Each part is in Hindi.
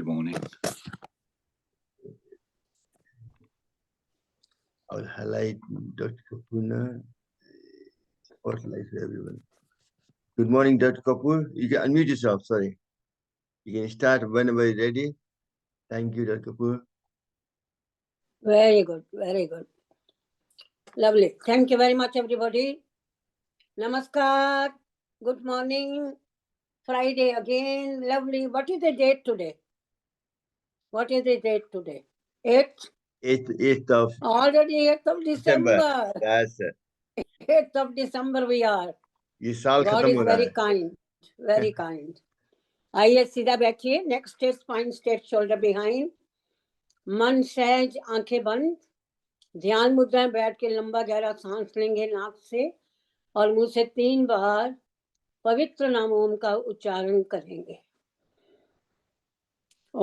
Good morning. I'll highlight Dr. Kapoor spotlight for everyone. Good morning, Dr. Kapoor. You can unmute yourself, sorry. You can start whenever you're ready. Thank you, Dr. Kapoor. Very good, very good. Lovely. Thank you very much, everybody. Namaskar. Good morning. Friday again. Lovely. What is the date today? What is the date today? 8th? 8th of Already 8th of December. That's it. 8th of December we are. ये साल God खत्म is हो रहा very है. kind. Very kind. आइए सीधा बैठिए. Next is spine straight, shoulder behind. मन सहज, आंखें बंद. ध्यान मुद्रा में बैठ के लंबा गहरा सांस लेंगे नाक से और मुंह से 3 बार पवित्र नाम ओम का उच्चारण करेंगे. ओम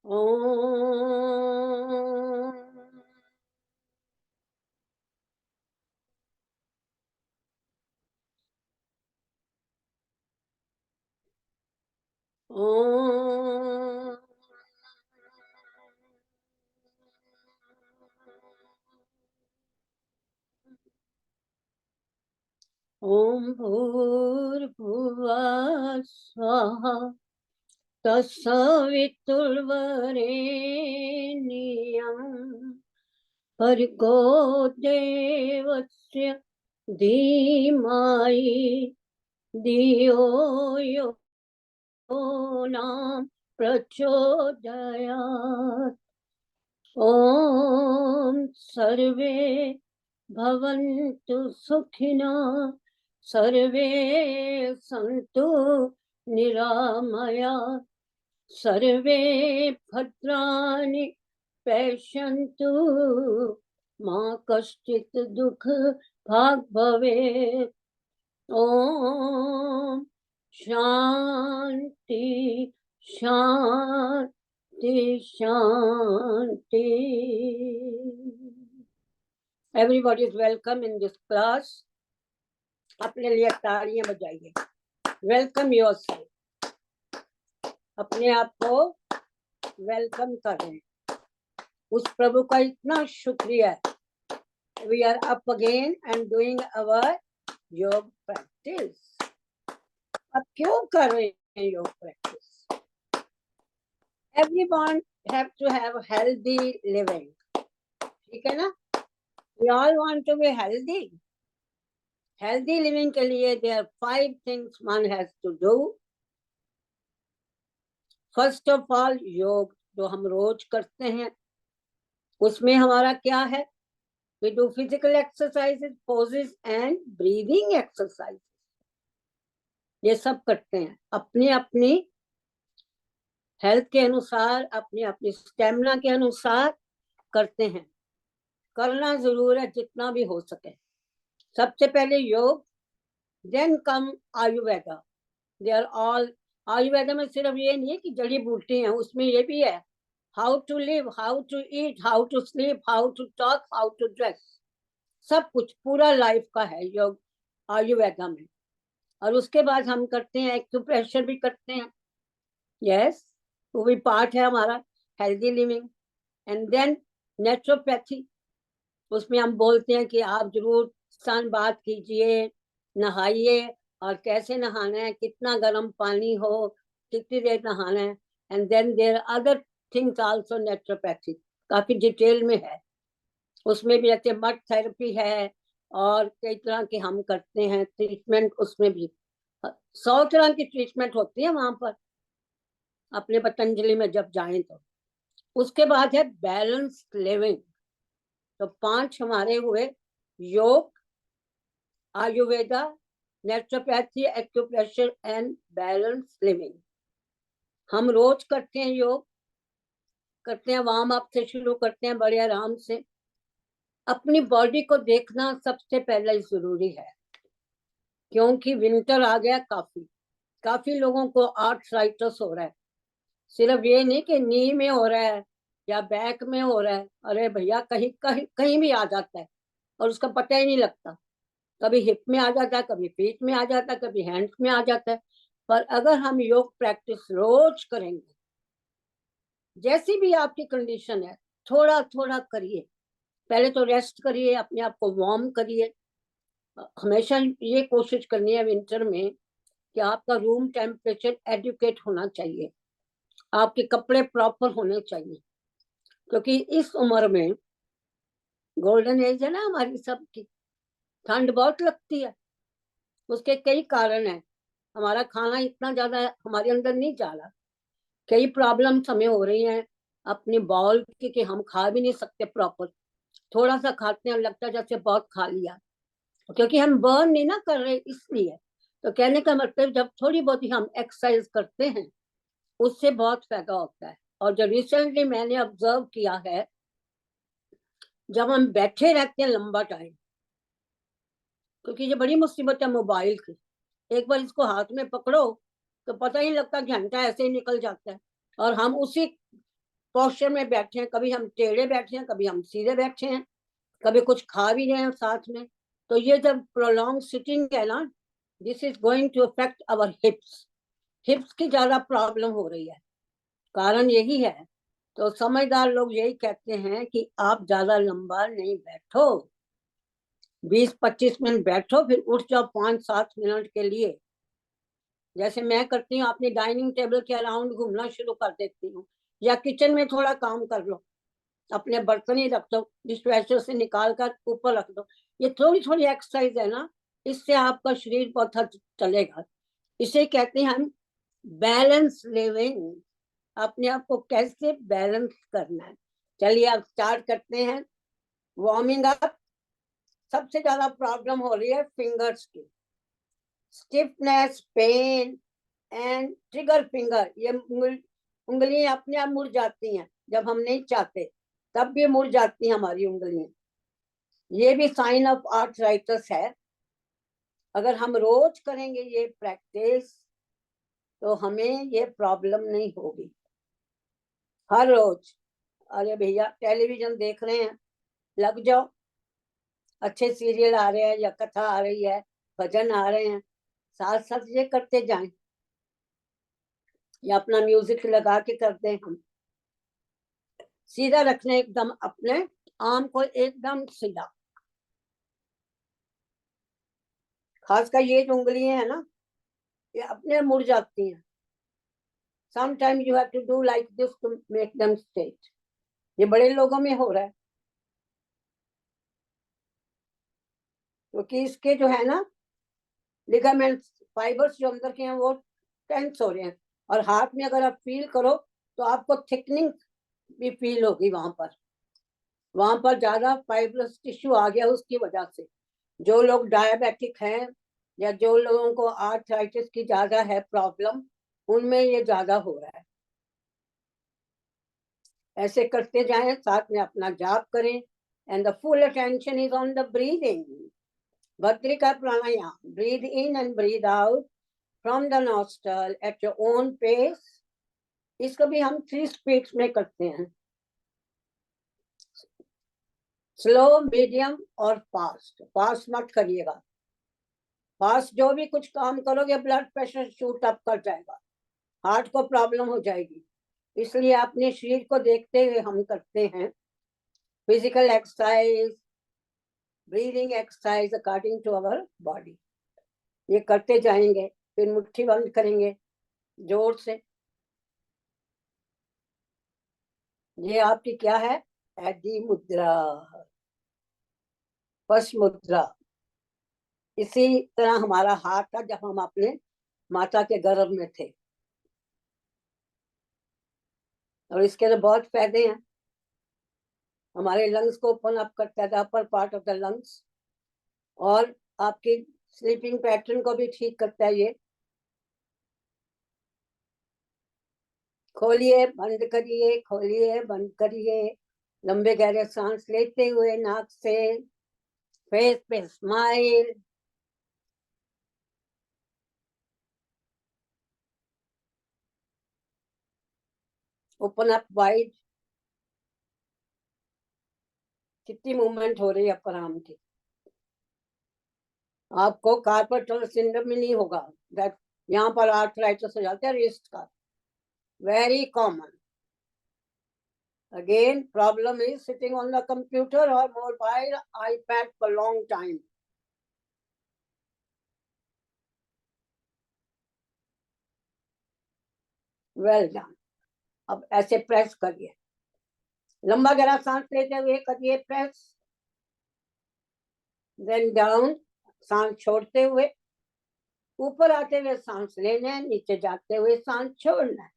ओम ओम ओम भूर्भुवः स्वः तत्सवितुर्वरेण्यं भर्गो देवस्य धीमहि धियो यो नः प्रचोदयात्. ओम सर्वे भवन्तु सुखिनः सर्वे सन्तु निरामयाः सर्वे भद्राणि पश्यन्तु मा कश्चित् दुःख भाग् भवेत्. ओम शांति शांति शांति. Everybody is welcome in this class. अपने लिए तालियां बजाइए. Welcome yourself. अपने आप को वेलकम करें. उस प्रभु का इतना शुक्रिया. We are up again and doing our योग practice. अब क्यों कर रहे हैं योग practice? Everyone have to have healthy living. ठीक है ना? We all want to be healthy. Healthy living के लिए there are 5 things one has to do. First of all, योग जो हम रोज करते हैं उसमें हमारा क्या है? We do physical exercises, poses and breathing exercises. ये सब करते हैं अपनी अपनी हेल्थ के अनुसार, अपनी अपनी स्टेमिना के अनुसार करते हैं. करना जरूर है जितना भी हो सके. सबसे पहले योग, then come Ayurveda. They are all Ayurveda में सिर्फ ये नहीं है कि जड़ी बूटी हैं, उसमें ये भी है how to live, how to eat, how to sleep, how to talk, how to dress. सब कुछ पूरा लाइफ का है योग आयुर्वेदा में. और उसके बाद हम करते हैं एक्यूप्रेशर भी करते हैं. यस, वो भी पार्ट है हमारा healthy living. And then naturopathy, उसमें हम बोलते हैं कि आप जरूर सन बात कीजिए, नहाइए और कैसे नहाना है, कितना गर्म पानी हो, कितनी देर नहाना है. And then there other things also naturopathy काफी डिटेल में है. उसमें भी जैसे मड थेरेपी है और कई तरह के हम करते हैं ट्रीटमेंट. उसमें भी 100 तरह की ट्रीटमेंट होती है वहां पर अपने पतंजलि में जब जाएं तो. उसके बाद है बैलेंस लिविंग. तो 5 हमारे हुए योग, Ayurveda, naturopathy, acupressure and balance living. हम रोज करते हैं योग, करते हैं वार्म अप से शुरू करते हैं बड़े आराम से. अपनी बॉडी को देखना सबसे पहले जरूरी है क्योंकि विंटर आ गया. काफी लोगों को आर्थराइटिस हो रहा है. सिर्फ ये नहीं कि नी में हो रहा है, या बैक में हो रहा है, अरे भैया कहीं कहीं कहीं भी आ जाता है और उसका पता ही नहीं लगता। कभी हिप में आ जाता है, कभी पीठ में आ जाता है, कभी हैंड्स में आ जाता है। पर अगर हम योग प्रैक्टिस रोज करेंगे, जैसी भी आपकी कंडीशन है, थोड़ा थोड़ा करिए। पहले तो रेस्ट करिए, अपने आप को वार्म करिए। हमेशा ये कोशिश करनी है विंटर में कि आपका रूम टेम्परेचर एडुकेट होना चाहिए, आपके कपड़े प्रॉपर होने चाहिए, क्योंकि इस उम्र में गोल्डन एज है ना हमारी सबकी, ठंड बहुत लगती है। उसके कई कारण है, हमारा खाना इतना ज्यादा हमारे अंदर नहीं जा रहा, कई प्रॉब्लम्स हमें हो रही हैं अपनी बॉल की कि हम खा भी नहीं सकते प्रॉपर। थोड़ा सा खाते हैं, लगता है जैसे बहुत खा लिया, क्योंकि हम बर्न नहीं ना कर रहे इसलिए। तो कहने का मतलब जब थोड़ी बहुत ही हम एक्सरसाइज करते हैं, उससे बहुत फायदा होता है। और जो रिसेंटली मैंने ऑब्जर्व किया है, जब हम बैठे रहते हैं लंबा टाइम, क्योंकि ये बड़ी मुसीबत है मोबाइल की, एक बार इसको हाथ में पकड़ो तो पता ही लगता, घंटा ऐसे ही निकल जाता है। और हम उसी पोस्चर में बैठे हैं, कभी हम टेढ़े बैठे हैं, कभी हम सीधे बैठे हैं, कभी कुछ खा भी रहे हैं साथ में। तो ये जब प्रोलॉन्ग सिटिंग है ना, this is going to affect our hips. Hips की ज्यादा प्रॉब्लम हो रही है, कारण यही है। तो समझदार लोग यही कहते हैं कि आप ज्यादा लंबा नहीं बैठो, 20-25 मिनट बैठो, फिर उठ जाओ 5-7 मिनट के लिए। जैसे मैं करती हूँ, अपनी डाइनिंग टेबल के अराउंड घूमना शुरू कर देती हूँ, या किचन में थोड़ा काम कर लो, अपने बर्तन ही रख दो, डिशवॉशर से निकाल कर ऊपर रख दो। ये थोड़ी थोड़ी एक्सरसाइज है ना, इससे आपका शरीर बहुत हद चलेगा। इसे कहते हैं हम बैलेंस लिविंग। अपने आप को कैसे बैलेंस करना है। चलिए अब स्टार्ट करते हैं वार्मिंग अप। सबसे ज्यादा प्रॉब्लम हो रही है फिंगर्स की, stiffness, pain and trigger finger. ये उंगलियां अपने आप मुड़ जाती हैं, जब हम नहीं चाहते तब भी मुड़ जाती हैं हमारी उंगलियां। ये भी साइन ऑफ आर्थराइटिस है। अगर हम रोज करेंगे ये प्रैक्टिस, तो हमें ये प्रॉब्लम नहीं होगी हर रोज। अरे भैया टेलीविजन देख रहे हैं, लग जाओ, अच्छे सीरियल आ रहे हैं या कथा आ रही है, भजन आ रहे हैं, साथ साथ ये करते जाएं, या अपना म्यूजिक लगा के करते हैं हम। सीधा रखने एकदम अपने आर्म को एकदम सीधा, खासकर ये जो उंगलियां है ना, ये अपने मुड़ जाती हैं। Sometime you have to do like this to make them straight. ये बड़े लोगों में हो रहा है, क्योंकि इसके जो है ना लिगामेंट्स, फाइबर्स जो अंदर के हैं वो टेंस हो रहे हैं। और हाथ में अगर आप फील करो तो आपको थिकनिंग भी फील होगी वहां पर ज्यादा फाइब्रस टिश्यू आ गया उसकी वजह से। जो लोग डायबिटिक हैं या जो लोगों को आर्थराइटिस की ज्यादा है प्रॉब्लम, उनमें ये ज्यादा हो रहा है। ऐसे करते जाएं, साथ में अपना जाप करें, and the full attention is on the breathing. भद्रिका pranayama, breathe in and breathe out from the nostril at your own pace. इसको भी हम 3 स्पीड्स में करते हैं, स्लो, मीडियम और फास्ट। फास्ट मत करिएगा, फास्ट जो भी कुछ काम करोगे ब्लड प्रेशर शूट अप कर जाएगा, हार्ट को प्रॉब्लम हो जाएगी। इसलिए अपने शरीर को देखते हुए हम करते हैं physical exercise, breathing exercise according to our body. ये करते जाएंगे, फिर मुट्ठी बंद करेंगे जोर से। ये आपकी क्या है, एडी मुद्रा, फर्स्ट मुद्रा। इसी तरह हमारा हाथ था जब हम अपने माता के गर्भ में थे। और इसके तो बहुत फायदे हैं, हमारे लंग्स को ओपन अप करता है, upper part of the lungs, और आपकी स्लीपिंग पैटर्न को भी ठीक करता है ये। खोलिए बंद करिए, खोलिए बंद करिए, लंबे गहरे सांस लेते हुए नाक से, फेस पे स्माइल। ओपन अप वाइड, कितनी मूवमेंट हो रही है अपर आर्म की। आपको कार्पल सिंड्रोम में नहीं होगा, दैट यहाँ पर आर्थराइटिस हो जाता है रिस्ट का, very common. Again, problem is sitting on the computer or mobile iPad for long time. Well done. अब ऐसे प्रेस करिए, लंबा गहरा सांस लेते हुए करिए प्रेस, देन डाउन, सांस छोड़ते हुए, ऊपर आते हुए सांस लेना है, नीचे जाते हुए सांस छोड़ना है।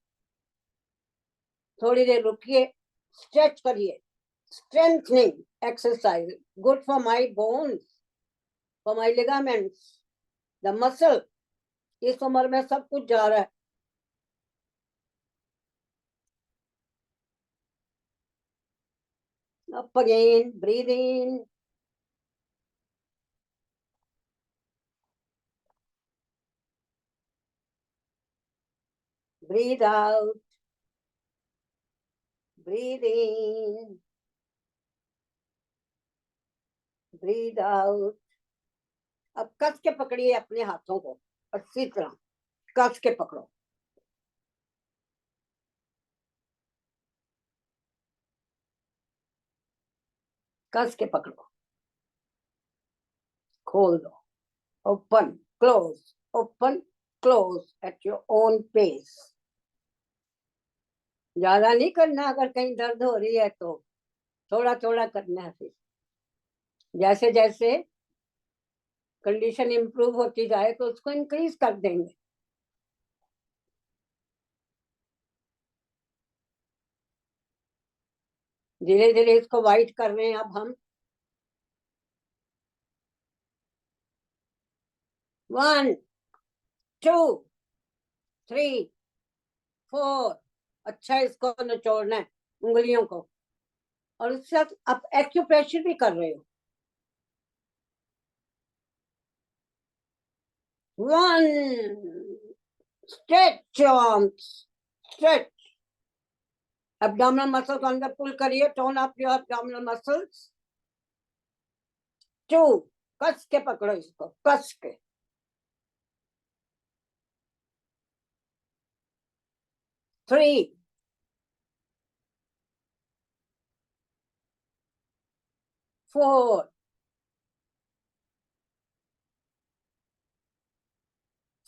थोड़ी देर रुकिए, स्ट्रेच करिए, strengthening exercise, good for my bones, for my ligaments, the muscle. इस उम्र में सब कुछ जा रहा है। Up again, breathe in. Breathe out. Breathe in. Breathe out. अब कस के पकड़िए अपने हाथों को, अच्छी तरह कस के पकड़ो। कस के पकड़ो, खोल दो, open close at your own pace. ज्यादा नहीं करना, अगर कहीं दर्द हो रही है तो थोड़ा थोड़ा करना है। फिर जैसे जैसे कंडीशन इंप्रूव होती जाए तो उसको इंक्रीज कर देंगे। धीरे धीरे इसको वाइट कर रहे हैं अब हम। 1 2 3 4। अच्छा, इसको निचोड़ना है उंगलियों को, और उसके साथ आप एक्यूप्रेशर भी कर रहे हो। 1 stretch arms, stretch abdominal muscle को अंदर पुल करिए, tone up your abdominal muscles. 2 कस के पकड़ो इसको, कस के। 3 4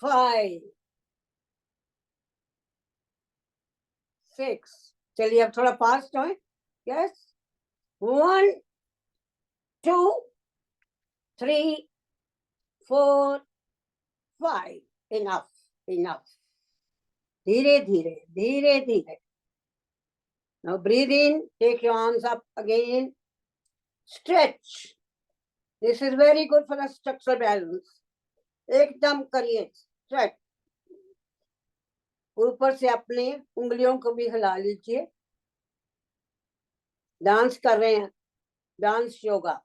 5 6। चलिए अब थोड़ा फास्ट हो। यस, 1 2 3 4 5। Enough enough. धीरे धीरे धीरे धीरे। Now breathe in, take your arms up again, stretch. This is very good for the structural balance. एकदम करिए स्ट्रेच। ऊपर से अपने उंगलियों को भी हिला लीजिए। डांस कर रहे हैं, dance yoga.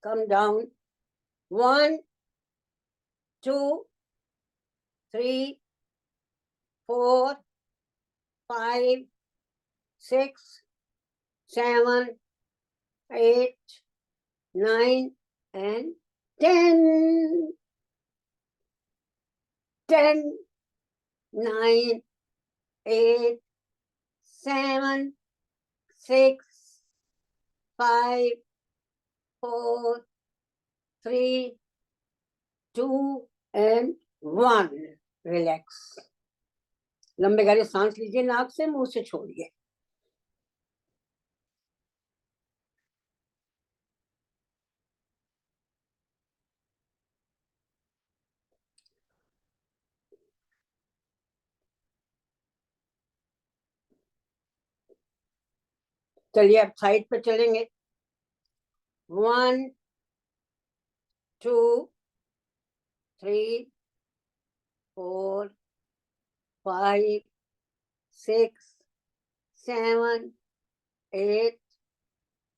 Come down. 1 2 3 4 5 6 7 8 9 and 10. 10 9 8 7 6 5 4 3 2 and 1। Relax. लंबे गहरे सांस लीजिए, नाक से, मुंह से छोड़िए। चलिए अब साइड पे चलेंगे। 1 2 3 4 5 6 7 8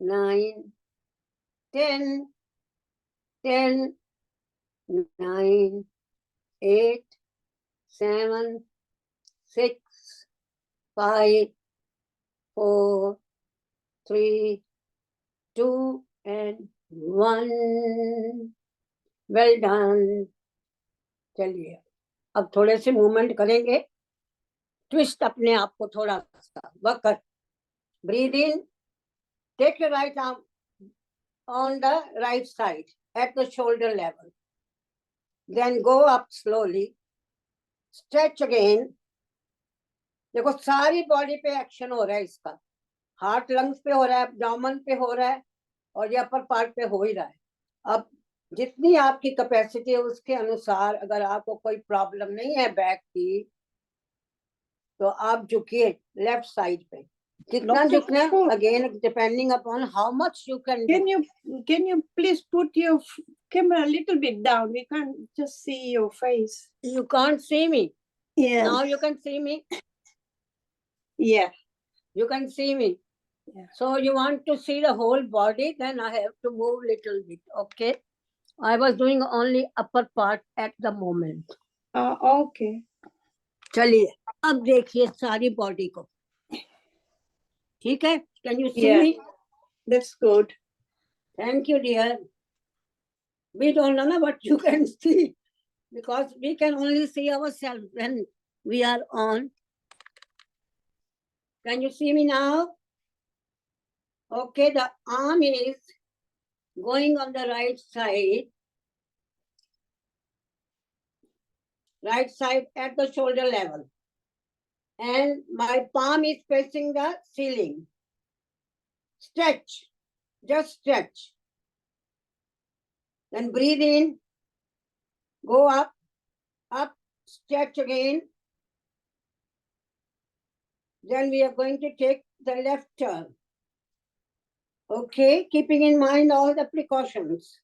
9 10 10 9 8 7 6 5, 4, 3, 2 and 1. Well done. चलिए अब थोड़े से मूवमेंट करेंगे. ट्विस्ट अपने आप को थोड़ा सा वक्त. Breathe in. Take your right arm on the right side at the shoulder level. Then go up slowly. Stretch again. देखो सारी बॉडी पे एक्शन हो रहा है इसका. हार्ट लंग्स पे हो रहा है, एब्डोमेन पे हो रहा है और ये अपर पार्ट पे हो ही रहा है. अब जितनी आपकी कैपेसिटी है उसके अनुसार, अगर आपको कोई प्रॉब्लम नहीं है बैक की, तो आप झुकिए लेफ्ट साइड पे. कितना झुकना है, again depending upon how much you can. Can you please put your camera a little bit down? We can't just see your face. You can't see me. Yeah. Now you can see me. Yeah. You can see me. Yeah. So you want to see the whole body, then I have to move little bit. Okay. I was doing only upper part at the moment. Okay. चलिए अब देखिए सारी बॉडी को. ठीक है. Can you see Yeah. me? That's good. Thank you, dear. We don't know what you can see because we can only see ourselves when we are on. Can you see me now? Okay, the arm is going on the right side at the shoulder level. And my palm is facing the ceiling. Stretch, just stretch. Then breathe in, go up, stretch again. Then we are going to take the left turn. Okay, keeping in mind all the precautions.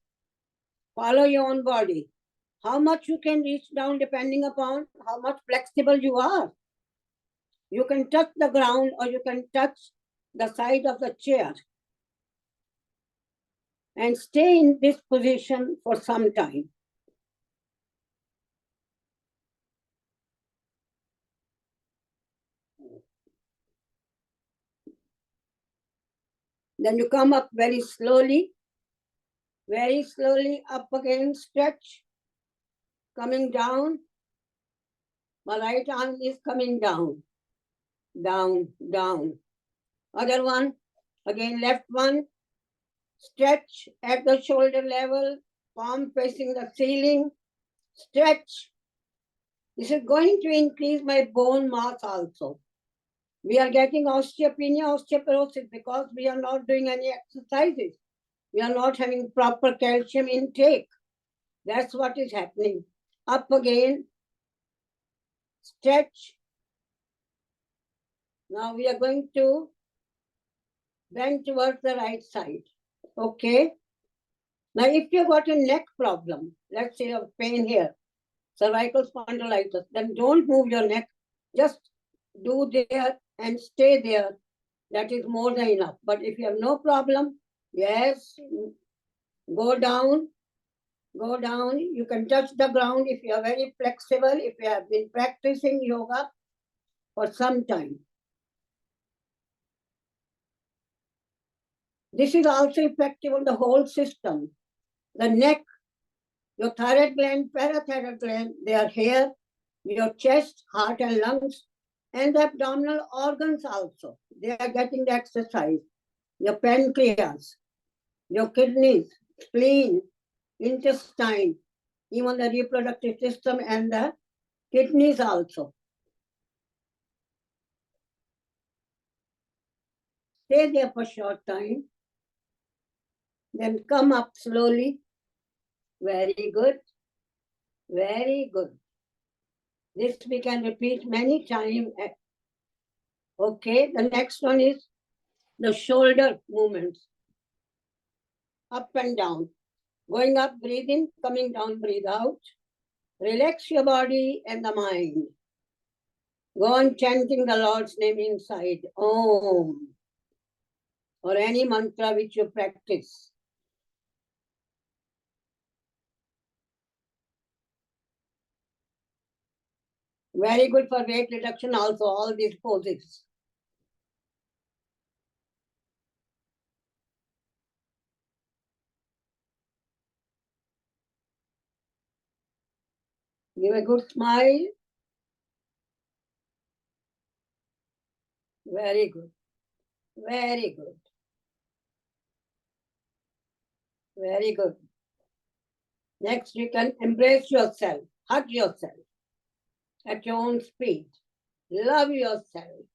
Follow your own body. How much you can reach down depending upon how much flexible you are. You can touch the ground or you can touch the side of the chair. And stay in this position for some time. Then you come up very slowly up again, stretch, coming down. My right arm is coming down, down, down. Other one, again left one, stretch at the shoulder level, palm facing the ceiling, stretch. This is going to increase my bone mass also. We are getting osteopenia, osteoporosis because we are not doing any exercises. We are not having proper calcium intake. That's what is happening. Up again, stretch. Now we are going to bend towards the right side. Okay. Now if you've got a neck problem, let's say a pain here, cervical spondylitis, then don't move your neck. Just do there and stay there. That is more than enough. But if you have no problem, yes, go down. You can touch the ground if you are very flexible, if you have been practicing yoga for some time. This is also effective on the whole system. The neck, your thyroid gland, parathyroid gland, they are here. Your chest, heart and lungs, and the abdominal organs also. They are getting the exercise. Your pancreas, your kidneys, spleen, intestine, even the reproductive system and the kidneys also. Stay there for a short time. Then come up slowly. Very good. Very good. This we can repeat many times. Okay, the next one is the shoulder movements. Up and down. Going up, breathe in, coming down, breathe out. Relax your body and the mind. Go on chanting the Lord's name inside. Om. Or any mantra which you practice. Very good for weight reduction also, all these poses. Give a good smile. Very good. Very good. Very good. Next, you can embrace yourself, hug yourself at your own speed. Love yourself.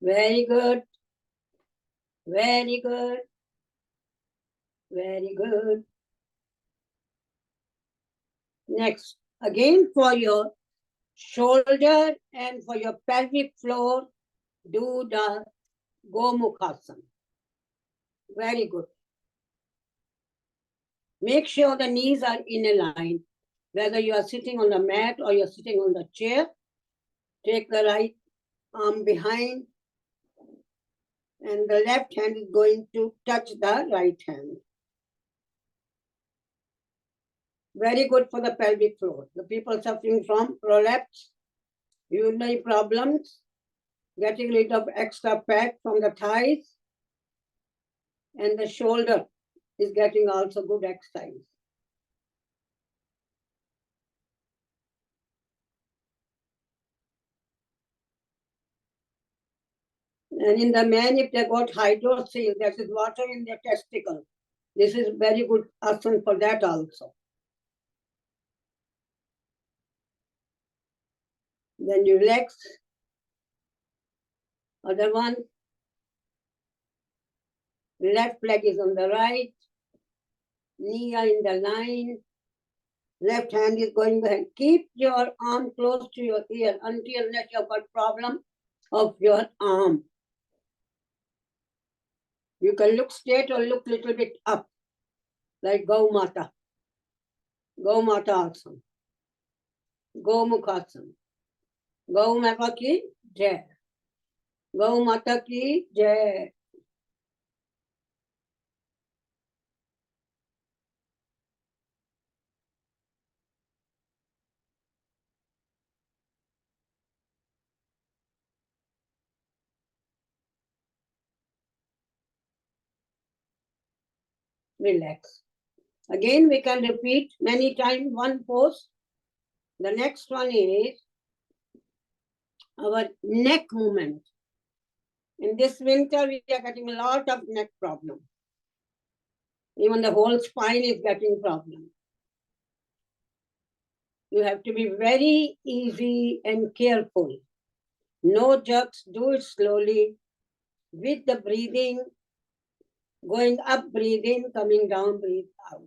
Very good. Very good. Very good. Next, again for your shoulder and for your pelvic floor, do the Gomukhasana. Very good. Make sure the knees are in a line. Whether you are sitting on the mat or you're sitting on the chair, take the right arm behind and the left hand is going to touch the right hand. Very good for the pelvic floor. The people suffering from prolapse, urinary problems, getting rid of extra fat from the thighs, and the shoulder is getting also good exercise. And in the men, if they got hydrocele, that is water in their testicle, this is very good asana for that also. Then you relax. Other one, left leg is on the right, knee are in the line, left hand is going behind. Keep your arm close to your ear until you've got problem of your arm. You can look straight or look little bit up, like Gau Mata. Gau Mata asana. Gau Mukhasana. Gau Mata ki jai. Gau Mata ki jai. Relax. Again, we can repeat many times one pose. The next one is our neck movement. In this winter, we are getting a lot of neck problem. Even the whole spine is getting problem. You have to be very easy and careful. No jerks, do it slowly. With the breathing, going up, breathe in, coming down, breathe out.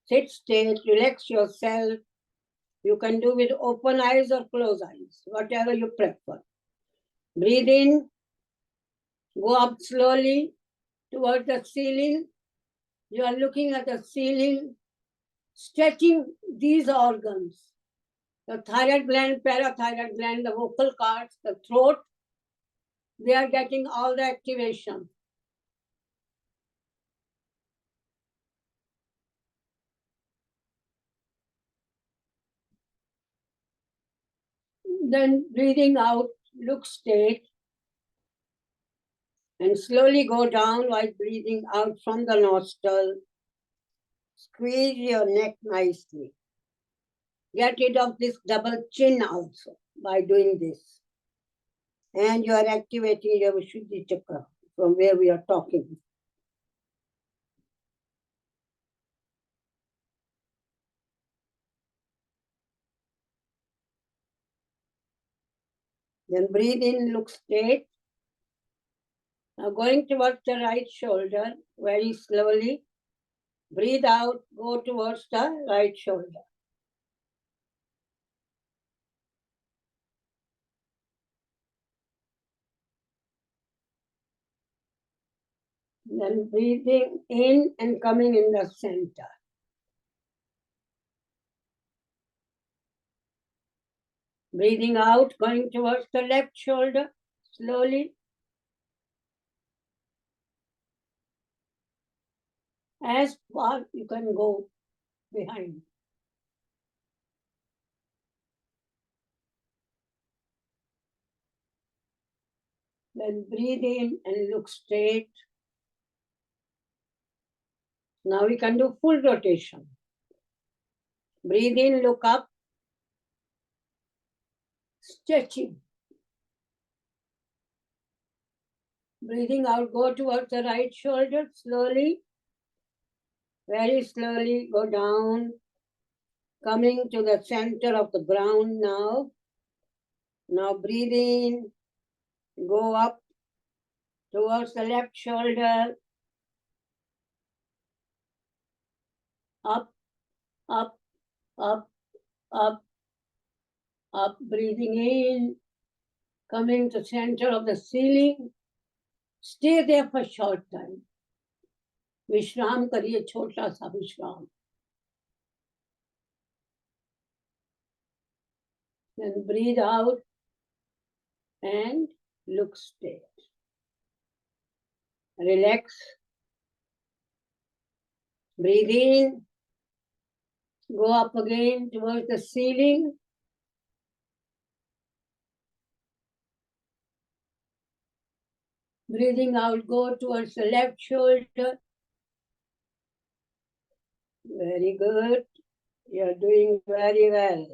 Sit straight, relax yourself. You can do with open eyes or closed eyes, whatever you prefer. Breathe in, go up slowly towards the ceiling. You are looking at the ceiling, stretching these organs. The thyroid gland, parathyroid gland, the vocal cords, the throat, they are getting all the activation. Then breathing out, look straight and slowly go down while breathing out from the nostril. Squeeze your neck nicely. Get rid of this double chin also by doing this. And you are activating your Vishuddhi Chakra from where we are talking. Then breathe in, look straight. Now going towards the right shoulder, very slowly. Breathe out, go towards the right shoulder. Then breathing in and coming in the center. Breathing out, going towards the left shoulder, slowly. As far you can go behind. Then breathe in and look straight. Now we can do full rotation. Breathe in, look up, stretching. Breathing out, go towards the right shoulder slowly. Very slowly go down, coming to the center of the ground now. Now breathe in, go up towards the left shoulder. Up, up, up, up, up. Breathing in, coming to center of the ceiling. Stay there for short time. विश्राम करिए, छोटा सा विश्राम. Then breathe out and look straight. Relax. Breathe in. Go up again towards the ceiling. Breathing out, go towards the left shoulder. Very good. You're doing very well.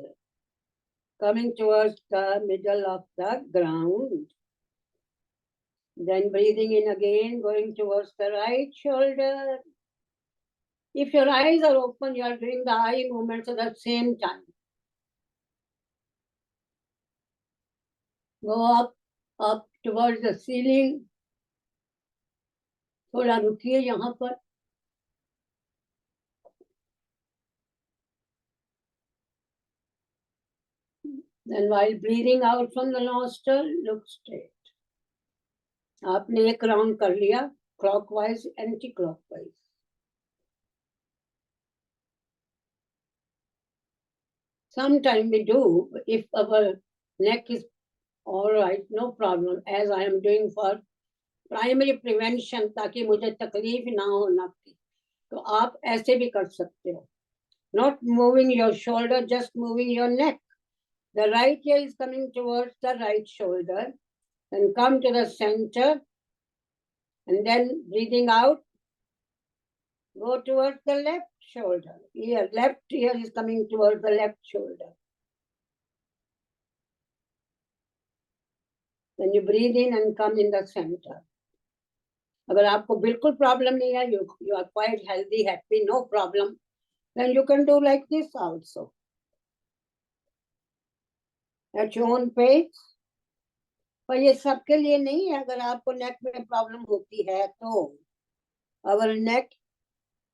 Coming towards the middle of the ground. Then breathing in again, going towards the right shoulder. If your eyes are open, you are doing the eye movements at the same time. Go up towards the ceiling. थोड़ा रुकिए यहाँ पर. Then while breathing out from the nostril, look straight. आपने एक राउंड कर लिया, clockwise, anti-clockwise. Sometime we do, if our neck is all right, no problem, as I am doing for primary prevention, ताकि मुझे तकलीफ ना हो नाक की, तो आप ऐसे भी कर सकते हो. Not moving your shoulder, just moving your neck. The right ear is coming towards the right shoulder, and come to the center, and then breathing out, go towards the left shoulder. Ear, left ear is coming towards the left shoulder. Then you breathe in and come in the center. अगर आपको बिल्कुल प्रॉब्लम नहीं है, you are quite healthy, happy, no problem, then you can do like this also. At your own pace. पर ये सबके लिए नहीं है. अगर आपको नेक में प्रॉब्लम होती है तो our neck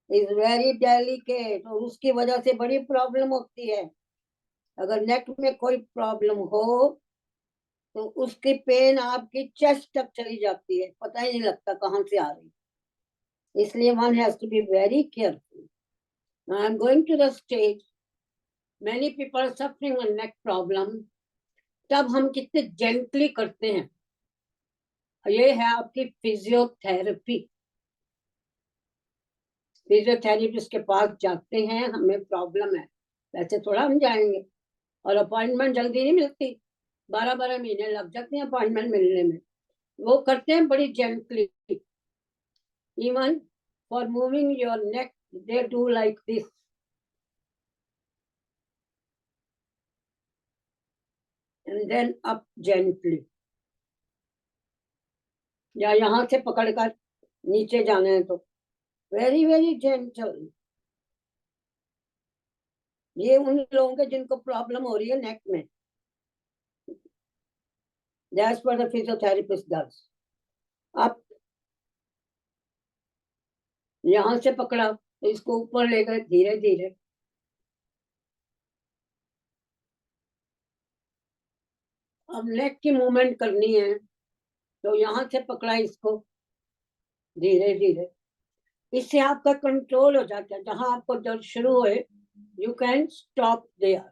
is very delicate, और उसकी वजह से बड़ी प्रॉब्लम होती है. अगर नेक में कोई प्रॉब्लम हो तो उसकी पेन आपकी चेस्ट तक चली जाती है, पता ही नहीं लगता कहाँ से आ रही. इसलिए one has to be very careful. Now I am going to the stage. Many people are suffering with neck problem. तब हम कितने जेंटली करते हैं. ये है आपकी फिजियोथेरेपी. फिजियोथेरेपिस्ट के पास जाते हैं, हमें प्रॉब्लम है, वैसे थोड़ा हम जाएंगे, और अपॉइंटमेंट जल्दी नहीं मिलती, 12-12 महीने लग जाते हैं अपॉइंटमेंट मिलने में. वो करते हैं बड़ी gently. Even for moving your neck they do like this. And then up gently. या यहाँ से पकड़कर नीचे जाना है तो very very gentle. ये उन लोगों के जिनको प्रॉब्लम हो रही है नेक में. That's what the physiotherapist does. अब यहाँ से पकड़ा तो इसको ऊपर ले गए धीरे धीरे. अब नेक की मूवमेंट करनी है तो यहाँ से पकड़ा इसको धीरे धीरे. इससे आपका कंट्रोल हो जाता है. जहां आपको दर्द शुरू होए, यू कैन स्टॉप देयर.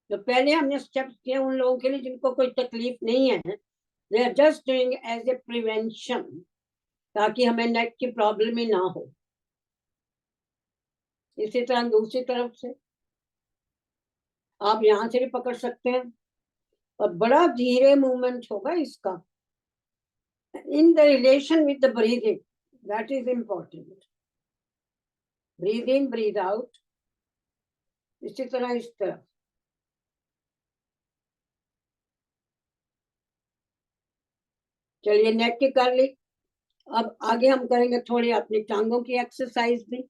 तो पहले हमने स्टेप्स किए उन लोगों के लिए जिनको कोई तकलीफ नहीं है. They are just doing as a prevention, ताकि हमें नेक की प्रॉब्लम ही ना हो. इसी तरह दूसरी तरफ से आप यहाँ से भी पकड़ सकते हैं, और बड़ा धीरे मूवमेंट होगा इसका. In the relation with the breathing, That is important. Breathe in, breathe out. इसी तरह इस तरफ. चलिए नेक की कर ली. अब आगे हम करेंगे थोड़ी अपनी टांगों की एक्सरसाइज भी.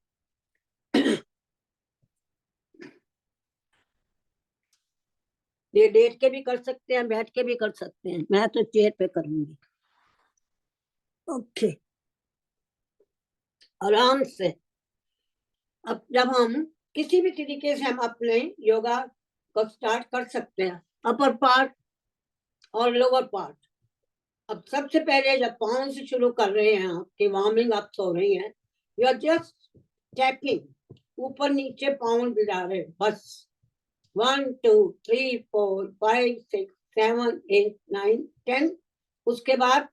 ये लेट के भी कर सकते हैं, बैठ के भी कर सकते हैं. मैं तो चेयर पे करूंगी. ओके, आराम से. अब जब हम किसी भी तरीके से हम अपने योगा को स्टार्ट कर सकते हैं, अपर पार्ट और लोअर पार्ट. अब सबसे पहले जब पाँव से शुरू कर रहे हैं, आपकी वार्मिंग अप हो रही है, यू आर जस्ट टैपिंग, ऊपर नीचे पाँव गिरा रहे हैं बस. 1 2 3 4 5 6 7 8 9 10. उसके बाद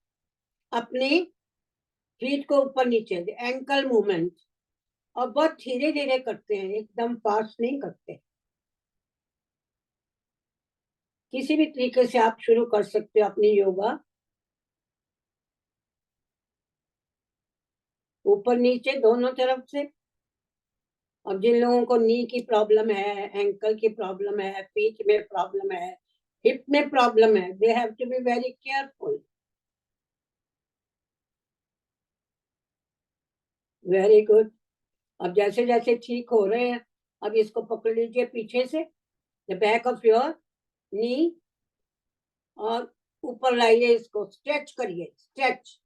अपने फीट को ऊपर नीचे, एंकल मूवमेंट, और बहुत धीरे धीरे करते हैं, एकदम फास्ट नहीं करते. किसी भी तरीके से आप शुरू कर सकते हो अपनी योगा. ऊपर नीचे दोनों तरफ से. अब जिन लोगों को नी की प्रॉब्लम है, एंकल की प्रॉब्लम है, फीट में प्रॉब्लम है, हिप में प्रॉब्लम है, they have to be very careful. Very good. अब जैसे जैसे ठीक हो रहे हैं, अब इसको पकड़ लीजिए पीछे से, the back of your knee, और ऊपर लाइए इसको, स्ट्रेच करिए. Stretch,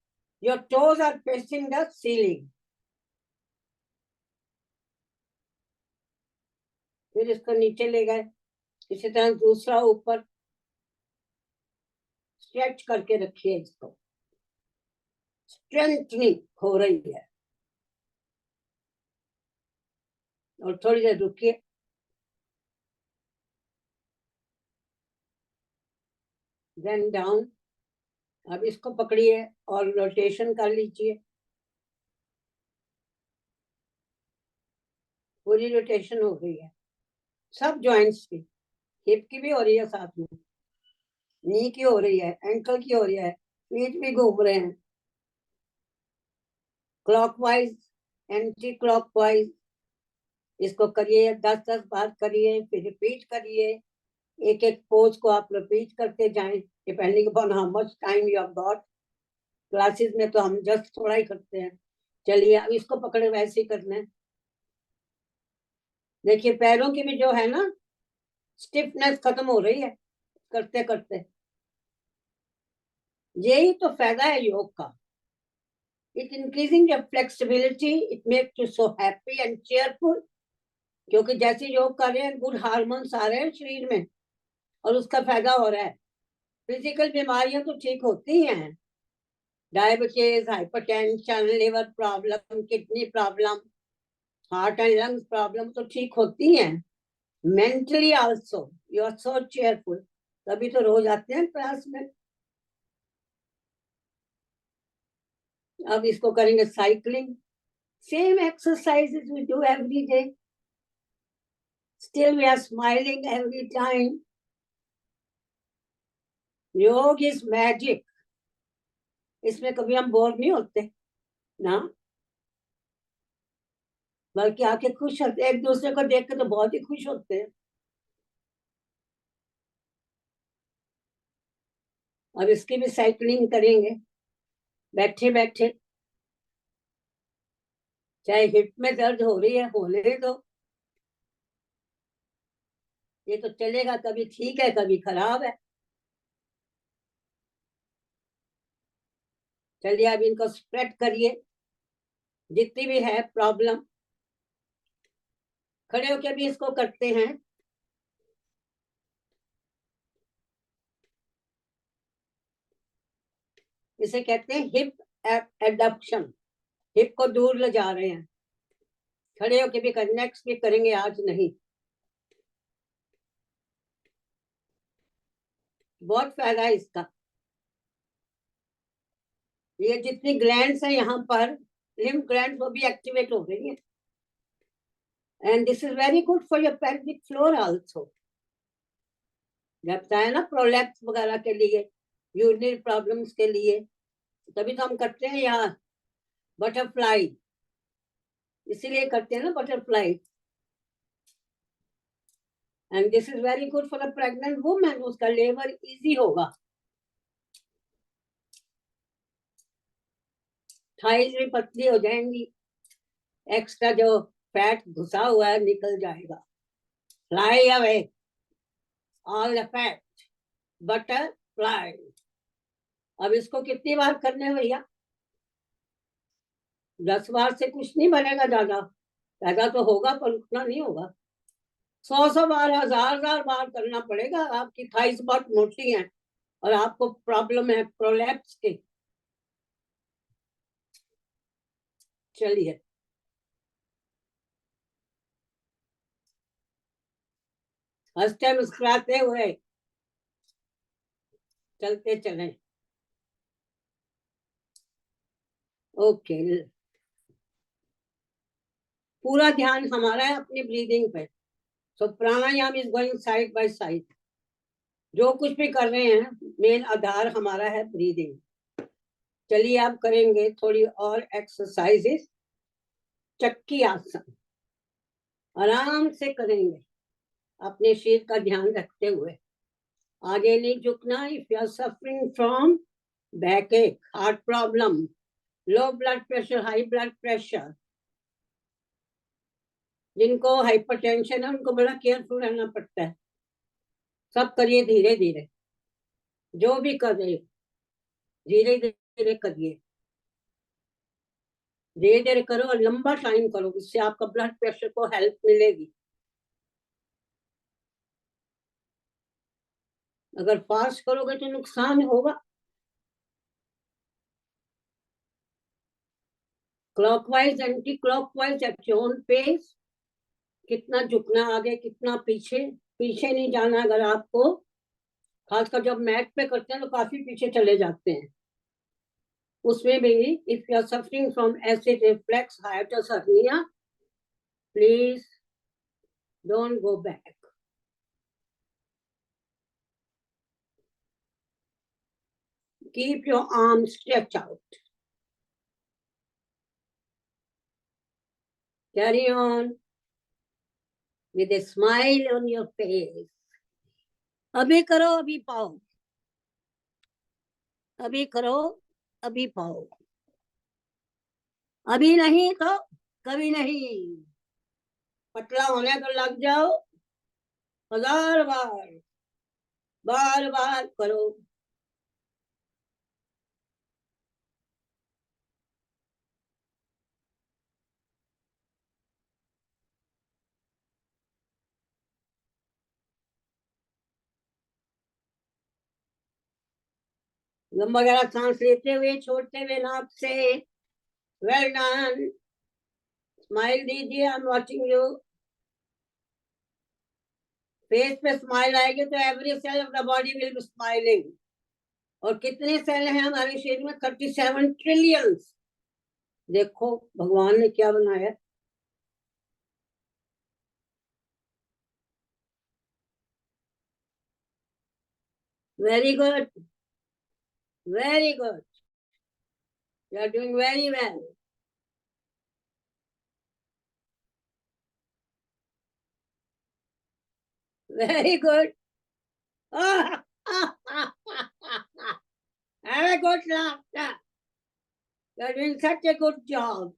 your toes are facing the ceiling. फिर इसको नीचे ले गए, इसी तरह दूसरा ऊपर, स्ट्रेच करके रखिए इसको. स्ट्रेंथनिंग हो रही है. और थोड़ी देर रुकिए. Then down. अब इसको पकड़िए और रोटेशन कर लीजिए. पूरी रोटेशन हो गई है सब जॉइंट्स की. हिप की भी हो रही है, साथ में नी की हो रही है, एंकल की हो रही है, फीट भी घूम रहे हैं. क्लॉकवाइज, एंटी क्लॉकवाइज इसको करिए. 10-10 बार करिए, फिर रिपीट करिए. एक एक पोज को आप रिपीट करते जाएं, depending upon how much time you have got. Classes में तो हम जस्ट थोड़ा ही करते हैं. चलिए अब इसको पकड़े वैसे ही करना है. देखिए पैरों की भी जो है ना, स्टिफनेस खत्म हो रही है करते करते. यही तो फायदा है योग का. It increasing your flexibility, it makes you so happy and cheerful. क्योंकि जैसे योग कर रहे हैं, गुड हार्मोन्स आ रहे हैं शरीर में, और उसका फायदा हो रहा है. फिजिकल बीमारियां तो ठीक होती हैं, diabetes, hypertension, liver problem, kidney problem, heart and lungs problem तो ठीक होती हैं. Mentally also you are so cheerful. तभी तो रोज आते हैं क्लास में. अब इसको करेंगे cycling. Same exercises we do every day. Still we are smiling every time. Yoga is magic. इसमें कभी हम बोर नहीं होते ना, बल्कि आके खुश होते. एक दूसरे को देख के तो बहुत ही खुश होते हैं. अब इसकी भी साइकिलिंग करेंगे बैठे बैठे. चाहे हिप में दर्द हो रही है, होने दो. ये तो चलेगा, कभी ठीक है कभी खराब है. चलिए अब इनको स्प्रेड करिए, जितनी भी है प्रॉब्लम. खड़े होकर भी इसको करते हैं. इसे कहते हैं हिप एडप्शन. हिप को दूर ले जा रहे हैं. खड़े होकर भी कर, नेक्स्ट भी करेंगे, आज नहीं. बहुत फायदा है इसका. ये जितनी ग्लैंड्स है यहाँ पर, लिम्फ ग्लैंड्स, वो भी एक्टिवेट हो रही है. And this is very good for your pelvic floor also. जब है ना प्रोलैप्स वगैरह के लिए, यूरिनरी प्रॉब्लम्स के लिए, तभी तो हम करते हैं यहाँ. बटरफ्लाई, इसीलिए करते हैं ना butterfly. And this is very good for a pregnant women, उसका लेबर इजी होगा, थाइज भी पतली हो जाएंगी, एक्स्ट्रा जो फैट घुसा हुआ है निकल जाएगा। Fly away all the fat, butterfly. अब इसको कितनी बार करने हैं भैया? 10 बार से कुछ नहीं बनेगा, ज्यादा पैदा तो होगा पर उतना नहीं होगा। 100 बार, 1000 बार करना पड़ेगा। आपकी थाइस बहुत मोटी है और आपको प्रॉब्लम है प्रोलैप्स की। चलिए, हंसते मुस्कुराते हुए चलते चले। ओके, पूरा ध्यान हमारा है अपनी ब्रीदिंग पे। So pranayama is going side by side. जो कुछ भी कर रहे हैं, मेन आधार हमारा है ब्रीदिंग। चलिए, आप करेंगे थोड़ी और एक्सरसाइजेस। चक्की आसन आराम से करेंगे, अपने शरीर का ध्यान रखते हुए। आगे नहीं झुकना। If you are suffering from backache, heart problem, low blood pressure, high blood pressure, जिनको हाइपरटेंशन है उनको बड़ा केयरफुल रहना पड़ता है। सब करिए धीरे धीरे, जो भी कर रहे धीरे धीरे करिए, धीरे धीरे करो और लंबा टाइम करो, इससे आपका ब्लड प्रेशर को हेल्प मिलेगी। अगर फास्ट करोगे तो नुकसान होगा। Clockwise, anti clockwise at your own pace. कितना झुकना आगे, कितना पीछे, पीछे नहीं जाना। अगर आपको, खासकर जब मैट पे करते हैं तो काफी पीछे चले जाते हैं। उसमें भी if you are suffering from acid reflux, hiatus hernia, please don't go back. Keep your arms stretched out. Carry on with a smile on your face. अभी करो अभी पाओ, अभी करो अभी पाओ, अभी नहीं तो कभी नहीं। पतला होने तो लग जाओ, 1000 बार, बार बार करो। लंबा गहरा सांस लेते हुए, छोड़ते हुए नाक से। Well done. स्माइल दीजिए, I am watching you. Face पे स्माइल आएगी तो every cell of the body will be smiling. और कितने सेल हैं हमारे शरीर में? 37 ट्रिलियन। देखो भगवान ने क्या बनाया। Very good, very good, you are doing very well. Very good. Have a good laughter. You are doing such a good job.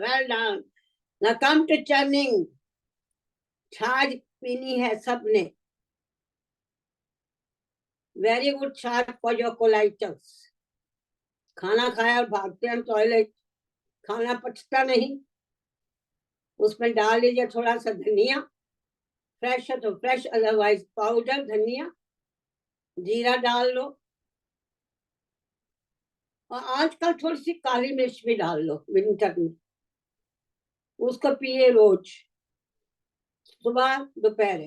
Well done. Now come to churning. छाछ पीनी है सबने। वेरी गुड, छाछ फॉर योर कोलाइटिस। खाना खाया और भागते हैं टॉयलेट, खाना पचता नहीं। उसमें डाल लीजिए थोड़ा सा धनिया, फ्रेश है तो फ्रेश, अदरवाइज पाउडर धनिया, जीरा डाल लो। और आजकल थोड़ी सी काली मिर्च भी डाल लो विंटर में। उसको पिए रोज, सुबह दोपहर।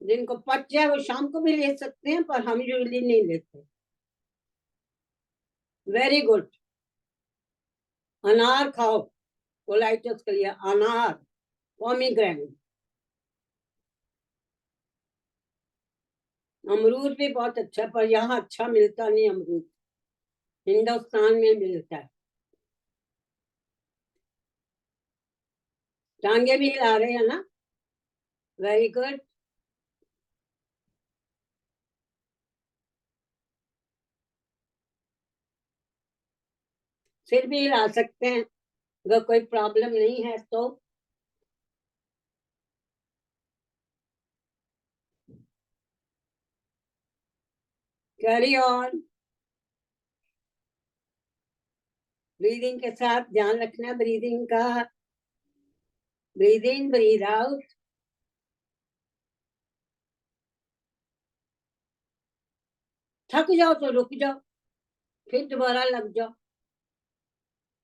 जिनको पच जाए वो शाम को भी ले सकते हैं, पर हम यूजली नहीं लेते। Very good. अनार खाओ कोलाइटिस के लिए, अनार, पोमीग्रेनेट। अमरूद भी बहुत अच्छा, पर यहाँ अच्छा मिलता नहीं अमरूद, हिंदुस्तान में मिलता है। टांगे भी हिला रहे हैं ना, वेरी गुड। सिर भी हिला सकते हैं अगर कोई प्रॉब्लम नहीं है तो। Carry on. ब्रीदिंग के साथ ध्यान रखना ब्रीदिंग का। Breathe in breathe out. थक जाओ तो रुक जाओ, फिर दोबारा लग जाओ।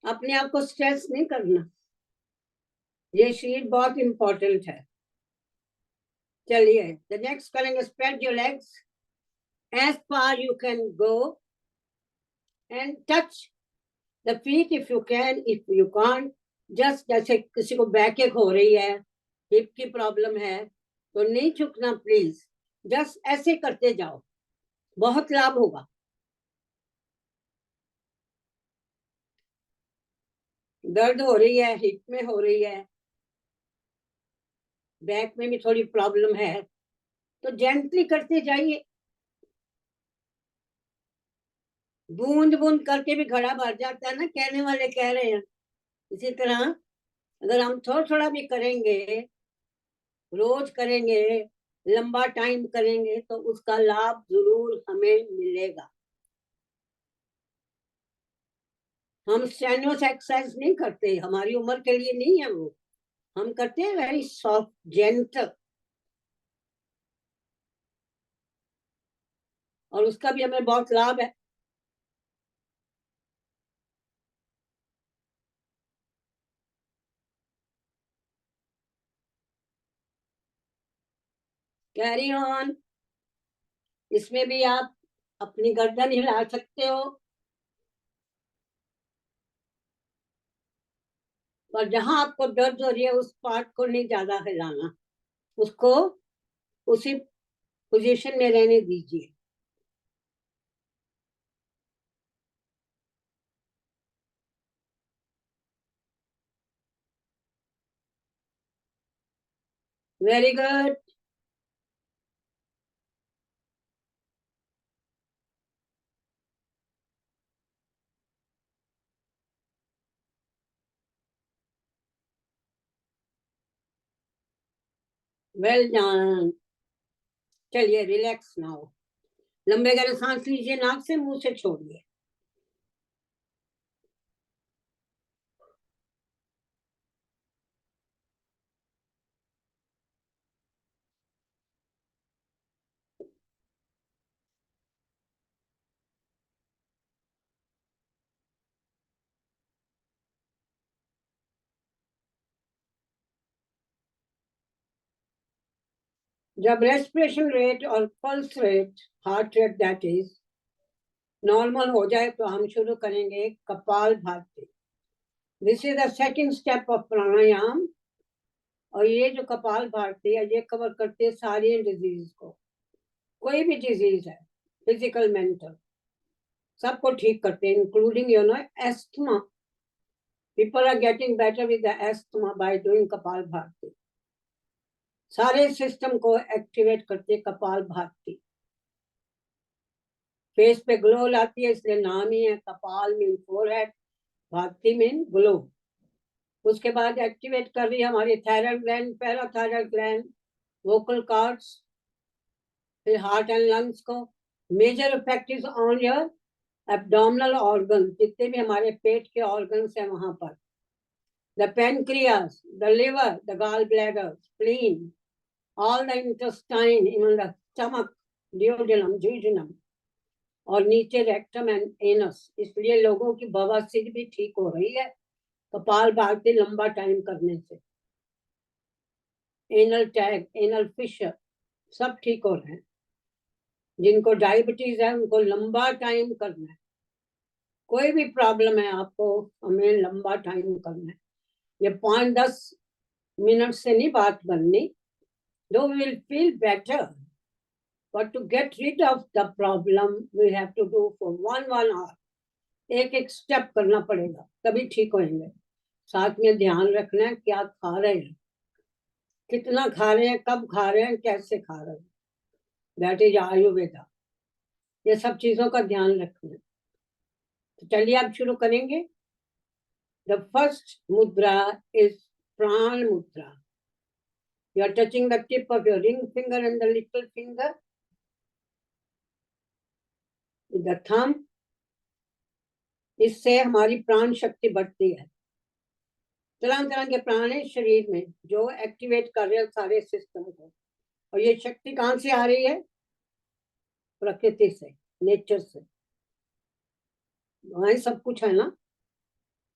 अपने आप को स्ट्रेस नहीं करना, ये शीट बहुत इंपॉर्टेंट है। चलिए द नेक्स्ट करेंगे, spread your legs as far you can go and touch the feet if you can, if you can't just, जैसे किसी को बैक एक हो रही है, हिप की प्रॉब्लम है, तो नहीं झुकना प्लीज, जस्ट ऐसे करते जाओ, बहुत लाभ होगा। दर्द हो रही है, हिप में हो रही है, बैक में भी थोड़ी प्रॉब्लम है, तो जेंटली करते जाइए। बूंद बूंद करके भी घड़ा भर जाता है ना, कहने वाले कह रहे हैं। इसी तरह अगर हम थोड़ा थोड़ा भी करेंगे, रोज करेंगे, लंबा टाइम करेंगे, तो उसका लाभ जरूर हमें मिलेगा। हम स्ट्रेनुअस एक्सरसाइज नहीं करते, हमारी उम्र के लिए नहीं है वो, हम करते हैं वेरी सॉफ्ट जेंटल, और उसका भी हमें बहुत लाभ है। Carry on. इसमें भी आप अपनी गर्दन हिला सकते हो, और जहां आपको दर्द हो रही है उस पार्ट को नहीं ज्यादा हिलाना, उसको उसी पोजीशन में रहने दीजिए। Very good. Well done. चलिए रिलैक्स नाउ। लंबे गहरे सांस लीजिए, नाक से, मुंह से छोड़िए। जब रेस्पिरेशन रेट और pulse rate, heart rate that is, normal हो जाए तो हम शुरू करेंगे kapalbhati. This is the second step of pranayama, और ये जो कपाल भारती है ये कवर करते हैं सारी डिजीज को, कोई भी डिजीज है, फिजिकल मेंटल, सबको ठीक करते हैं, including you know asthma. People are getting better with the asthma by doing कपाल भारती। सारे सिस्टम को एक्टिवेट करते कपाल भारती। फेस पे ग्लो लाती है, इसलिए नाम ही है, kapal mean forehead, bharti mean glow. उसके बाद एक्टिवेट कर रही है हमारी thyroid gland, parathyroid gland, vocal cords, फिर हार्ट एंड लंग्स को। Major effect is on your abdominal organ, जितने भी हमारे पेट के ऑर्गन्स हैं वहां पर, the pancreas, the liver, the gall bladder, spleen, all the intestine in the stomach, duodenum, jejunum, और नीचे रेक्टम एंड एनस। इसलिए लोगों की बवासीर भी ठीक हो रही है कपाल भारती लंबा टाइम करने से। एनल टैग, एनल फिशर, सब ठीक हो रहे हैं। जिनको डायबिटीज है उनको लंबा टाइम करना है, कोई भी प्रॉब्लम है आपको, हमें लंबा टाइम करना है। ये 5-10 मिनट से नहीं बात बननी, दो will feel better, But to get rid of the problem, we have to do for 1 hour. एक एक स्टेप करना पड़ेगा, तभी ठीक होंगे। साथ में ध्यान रखना है क्या खा रहे हैं, कितना खा रहे हैं, कब खा रहे हैं, कैसे खा रहे हैं। That is Ayurveda. ये सब चीजों का ध्यान रखना। तो चलिए अब शुरू करेंगे। द फर्स्ट मुद्रा इज प्राण मुद्रा। You are touching the tip of your ring finger and the little finger with the thumb. इससे हमारी प्राण शक्ति बढ़ती है। तरह तरह के प्राण है शरीर में जो एक्टिवेट कर रहे हैं सारे सिस्टम को। और ये शक्ति कहाँ से आ रही है? प्रकृति से, नेचर से। वहां सब कुछ है ना,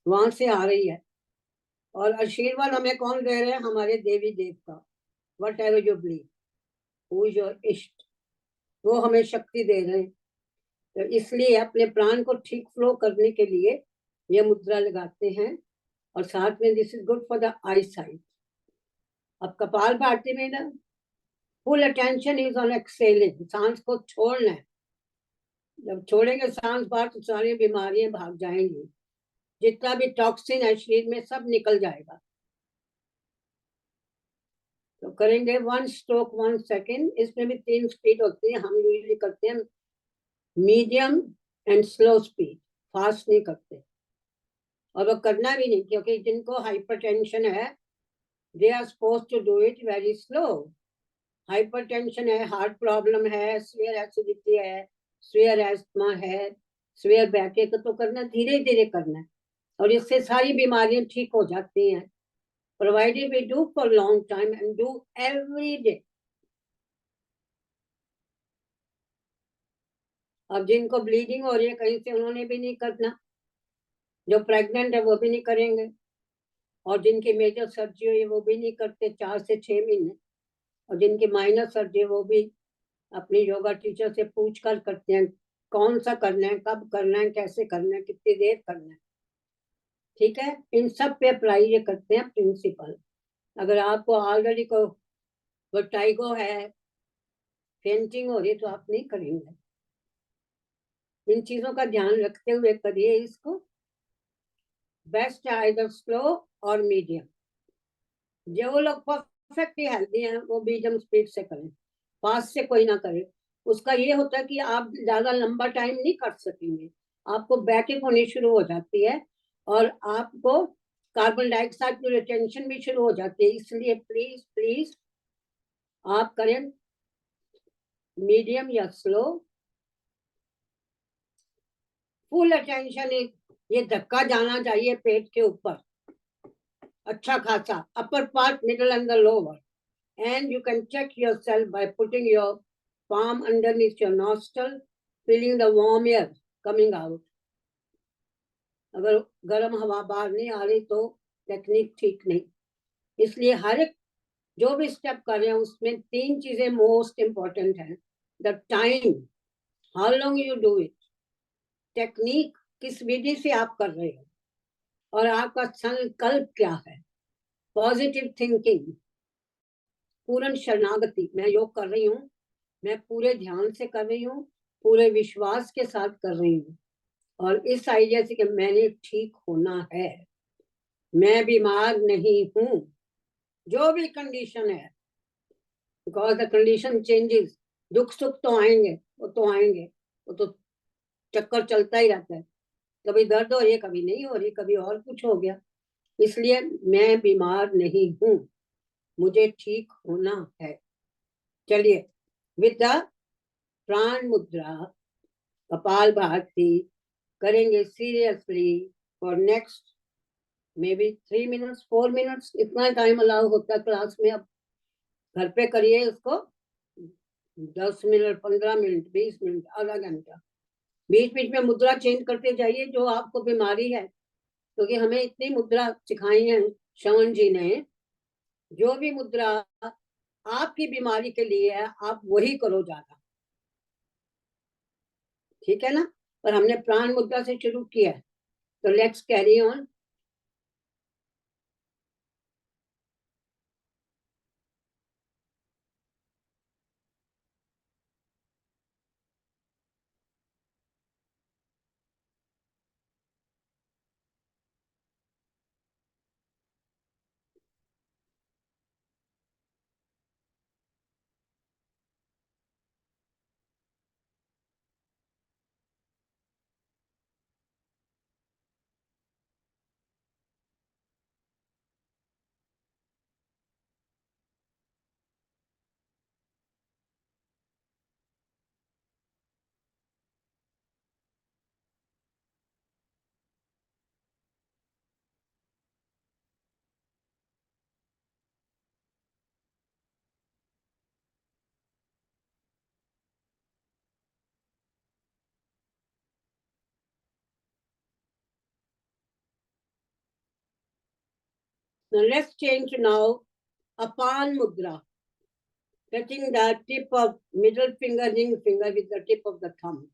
वहां से आ रही है। और आशीर्वाद हमें कौन दे रहे हैं? हमारे देवी देवता। What ever you believe, who is your इष्ट, वो हमें शक्ति दे रहे हैं। तो इसलिए अपने प्राण को ठीक फ्लो करने के लिए ये मुद्रा लगाते हैं। और साथ में this is good for the I site. अब कपालभाति में ना full attention is on excelling. सांस को छोड़ना है। जब छोड़ेंगे सांस बाहर तो सारी बीमारियां भाग जाएंगी। जितना भी टॉक्सिन है शरीर में सब निकल जाएगा। तो करेंगे 1 स्ट्रोक 1 सेकेंड। इसमें भी 3 स्पीड होती है। हम यूजली करते हैं medium and slow speed, fast नहीं करते। और वो करना भी नहीं, क्योंकि जिनको हाइपरटेंशन है they are supposed to do it very slow. Hypertension है, हार्ट प्रॉब्लम है, सीवियर एसिडिटी है, सीवियर एस्थमा है, सीवियर बैक, तो करना धीरे धीरे करना है। और इससे सारी बीमारियां ठीक हो जाती हैं, provided we do for long time and do every day. अब जिनको ब्लीडिंग हो रही है कहीं से, उन्होंने भी नहीं करना। जो प्रेग्नेंट है वो भी नहीं करेंगे। और जिनकी मेजर सर्जरी हुई है वो भी नहीं करते 4 से 6 महीने। और जिनकी माइनर सर्जरी वो भी अपनी योगा टीचर से पूछ कर करते हैं कौन सा करना है, कब करना है, कैसे करना है, कितनी देर करना है। ठीक है, इन सब पे अप्लाई ये करते हैं प्रिंसिपल। अगर आपको ऑलरेडी को वर्टाइगो है, फेंटिंग हो रही है, तो आप नहीं करेंगे। इन चीजों का ध्यान रखते हुए करिए इसको। बेस्ट है आइदर स्लो और मीडियम। जो लोग परफेक्टली हेल्दी हैं वो मीडियम स्पीड से करें, फास्ट से कोई ना करे। उसका ये होता है कि आप ज्यादा लंबा टाइम नहीं कर सकेंगे, आपको बैकिंग होनी शुरू हो जाती है और आपको कार्बन डाइऑक्साइड की रिटेंशन भी शुरू हो जाती है। इसलिए प्लीज प्लीज आप करें मीडियम या स्लो। Full attention. ये धक्का जाना चाहिए पेट के ऊपर अच्छा खासा, upper part, middle and the lower. And you can check yourself by putting your palm underneath your nostril, feeling the warm air coming out. अगर गर्म हवा बाहर नहीं आ रही तो टेक्निक ठीक नहीं। इसलिए हर एक जो भी स्टेप कर रहे हैं उसमें 3 चीजें मोस्ट इम्पोर्टेंट है। The time, how long you do it, technique, किस विधि से आप कर रहे हो, और आपका संकल्प क्या है। पॉजिटिव थिंकिंग, पूर्ण शरणागति। मैं योग कर रही हूँ, मैं पूरे ध्यान से कर रही हूँ, पूरे विश्वास के साथ कर रही हूँ, और इस आइडिया से कि मैंने ठीक होना है, मैं बीमार नहीं हूँ, जो भी कंडीशन है। Because the condition changes. दुख सुख तो आएंगे, वो तो आएंगे, वो तो चक्कर चलता ही रहता है। कभी दर्द हो रही है, कभी नहीं हो रही, कभी और कुछ हो गया। इसलिए मैं बीमार नहीं हूँ, मुझे ठीक होना है। चलिए विद द प्राण मुद्रा कपालभाति करेंगे seriously for next may be 3 minutes 4 minutes, इतना टाइम अलाउ होता है क्लास में। अब घर पे करिए उसको 10 मिनट 15 मिनट 20 मिनट आधा घंटा। बीच बीच में मुद्रा चेंज करते जाइए जो आपको बीमारी है, क्योंकि हमें इतनी मुद्रा सिखाई है श्रवण जी ने। जो भी मुद्रा आपकी बीमारी के लिए है आप वही करो ज्यादा, ठीक है ना। पर हमने प्राण मुद्रा से शुरू किया है, तो let's carry on. Now let's change to now Apan Mudra. Touching the tip of middle finger, ring finger with the tip of the thumb.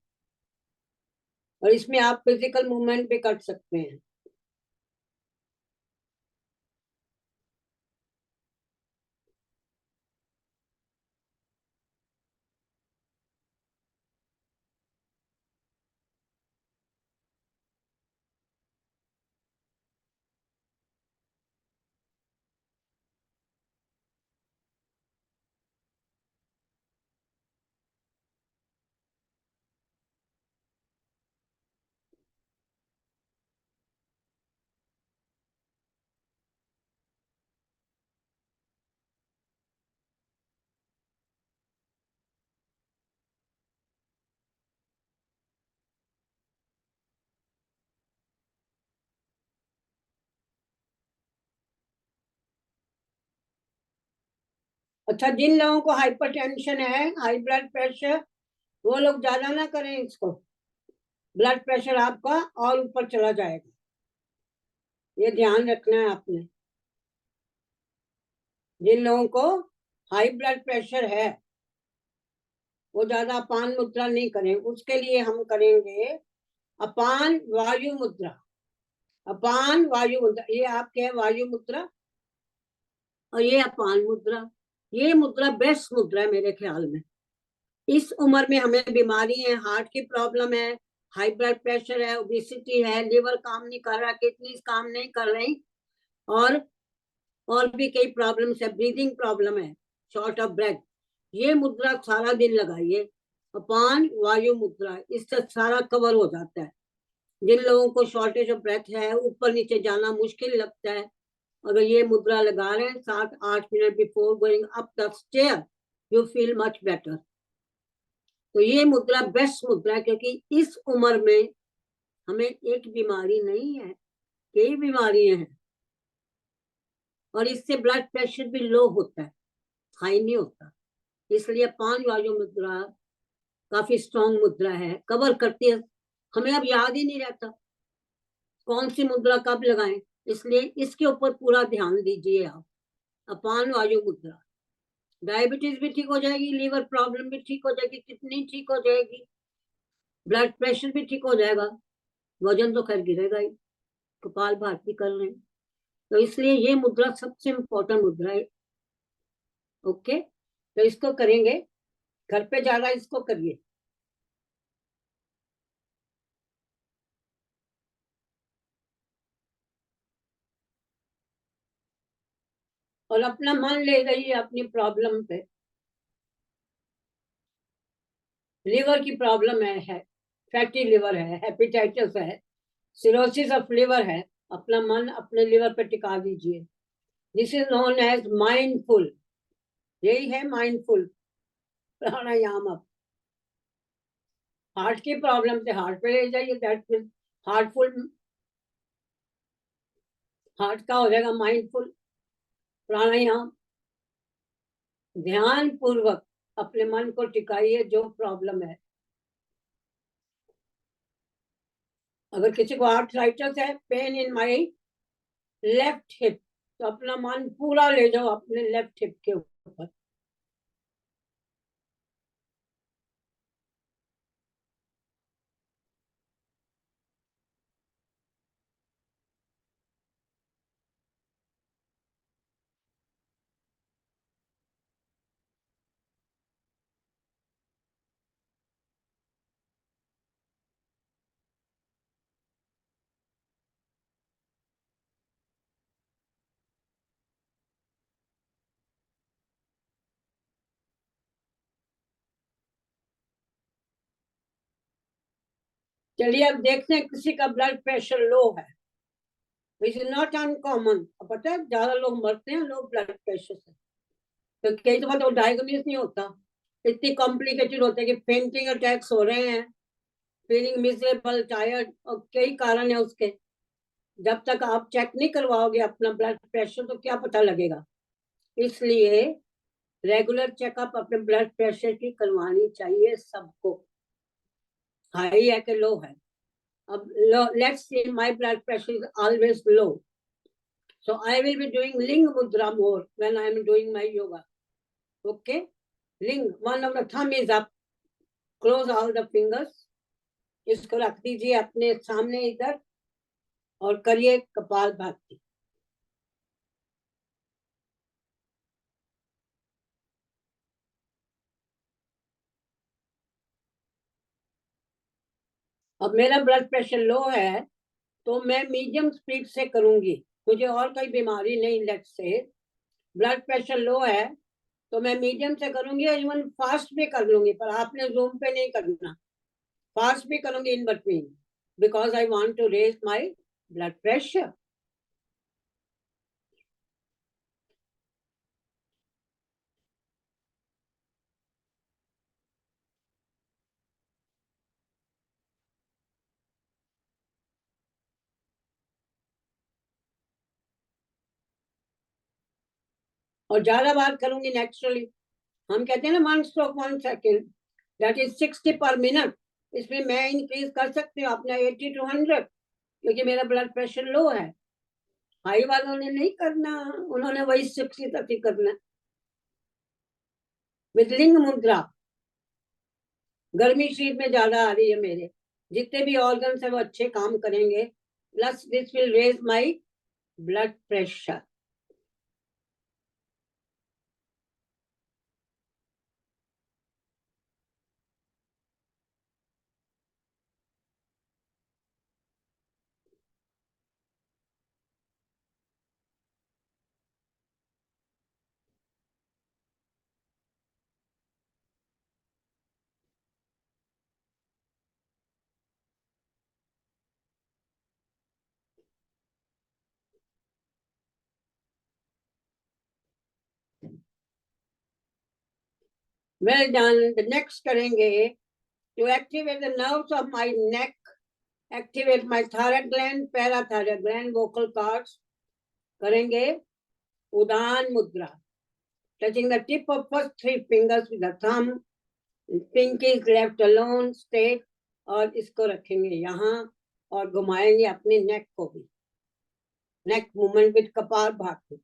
और इसमें आप फिजिकल मूवमेंट भी कर सकते हैं. अच्छा, जिन लोगों को हाइपरटेंशन है, हाई ब्लड प्रेशर, वो लोग ज्यादा ना करें इसको. ब्लड प्रेशर आपका और ऊपर चला जाएगा, ये ध्यान रखना है आपने. जिन लोगों को हाई ब्लड प्रेशर है वो ज्यादा अपान मुद्रा नहीं करें. उसके लिए हम करेंगे अपान वायु मुद्रा. अपान वायु मुद्रा, ये आपके है वायु मुद्रा और ये अपान मुद्रा. ये मुद्रा बेस्ट मुद्रा है मेरे ख्याल में. इस उम्र में हमें बीमारी है, हार्ट की प्रॉब्लम है, हाई ब्लड प्रेशर है, ओबेसिटी है, लिवर काम नहीं कर रहा, किडनीज काम नहीं कर रही, और भी कई प्रॉब्लम्स है, ब्रीदिंग प्रॉब्लम है, शॉर्ट ऑफ ब्रेथ. ये मुद्रा सारा दिन लगाइए, अपान वायु मुद्रा. इससे सारा कवर हो जाता है. जिन लोगों को शॉर्टेज ऑफ ब्रेथ है, ऊपर नीचे जाना मुश्किल लगता है, अगर ये मुद्रा लगा रहे हैं 7-8 minute before going up the stair, you feel much better. तो ये मुद्रा बेस्ट मुद्रा है, क्योंकि इस उम्र में हमें एक बीमारी नहीं है, कई बीमारियां हैं, और इससे ब्लड प्रेशर भी लो होता है, हाई नहीं होता. इसलिए अपान वायु मुद्रा काफी स्ट्रॉन्ग मुद्रा है, कवर करती है. हमें अब याद ही नहीं रहता कौन सी मुद्रा कब लगाएं, इसलिए इसके ऊपर पूरा ध्यान दीजिए आप. अपान वायु मुद्रा. डायबिटीज भी ठीक हो जाएगी, लीवर प्रॉब्लम भी ठीक हो जाएगी, किडनी ठीक हो जाएगी, ब्लड प्रेशर भी ठीक हो जाएगा, वजन तो खैर गिरेगा ही, कपाल भाती कर रहे हैं. तो इसलिए ये मुद्रा सबसे इम्पोर्टेंट मुद्रा है. ओके, तो इसको करेंगे, घर पे ज्यादा इसको करिए. और अपना मन ले जाइए अपनी प्रॉब्लम पे. लिवर की प्रॉब्लम है, फैटी लिवर है, हेपेटाइटिस है, सिरोसिस ऑफ लिवर है, अपना मन अपने लिवर पे टिका दीजिए. This is known as mindful. यही है माइंडफुल प्राणायाम. अब हार्ट की प्रॉब्लम से हार्ट पे ले जाइए, दैट विल हार्टफुल. हार्ट का हो जाएगा माइंडफुल प्राणायाम. ध्यान पूर्वक अपने मन को टिकाइए जो प्रॉब्लम है. अगर किसी को आर्थराइटिस है, pain in my left hip, तो अपना मन पूरा ले जाओ अपने लेफ्ट हिप के ऊपर. चलिए अब देखते हैं किसी का ब्लड प्रेशर लो है. Which is not uncommon. पता है ज्यादा लोग मरते हैं लोग ब्लड प्रेशर से, तो कई दफा तो डायग्नोसिस नहीं होता, इतनी कॉम्प्लिकेटेड होता है कि फेंटिंग अटैक्स हो रहे हैं, फीलिंग मिजरेबल, टायर्ड, और कई कारण है उसके. जब तक आप चेक नहीं करवाओगे अपना ब्लड प्रेशर तो क्या पता लगेगा. इसलिए रेगुलर चेकअप अपने ब्लड प्रेशर की करवानी चाहिए सबको, हाई है कि लो है. अब let's see, my blood pressure is always low. So I will be doing Ling Mudra more when I am doing my yoga. Okay? Ling, one of the thumb is up. Close all the fingers. इसको रख दीजिए अपने सामने इधर और करिए कपालभाति. अब मेरा ब्लड प्रेशर लो है तो मैं मीडियम स्पीड से करूंगी. मुझे और कोई बीमारी नहीं, लेट से ब्लड प्रेशर लो है तो मैं मीडियम से करूंगी, और इवन फास्ट भी कर लूंगी, पर आपने जूम पे नहीं करना. फास्ट भी करूंगी in between, because I want to raise my blood pressure. और ज्यादा बार करूंगी नेचुरली. हम कहते हैं ना 1 stroke 1 second, दैट इज 60 पर मिनट. इसमें मैं इंक्रीज कर सकती हूँ अपना 80 to 100, क्योंकि मेरा ब्लड प्रेशर लो है. हाई वालों ने नहीं करना, उन्होंने वही 60 तक ही करना. विद लिंग मुद्रा. गर्मी शरीर में ज्यादा आ रही है मेरे, जितने भी ऑर्गन है वो अच्छे काम करेंगे. Plus this will raise my blood pressure. Well done. Next करेंगे to activate the nerves of my neck, activate my thyroid gland, parathyroid gland, vocal cords. करेंगे उदान मुद्रा, touching the tip of first 3 fingers with the thumb, pinky is left alone, straight, और इसको रखेंगे यहाँ और घुमाएंगे अपने नेक को भी. Neck movement with kapalbhati.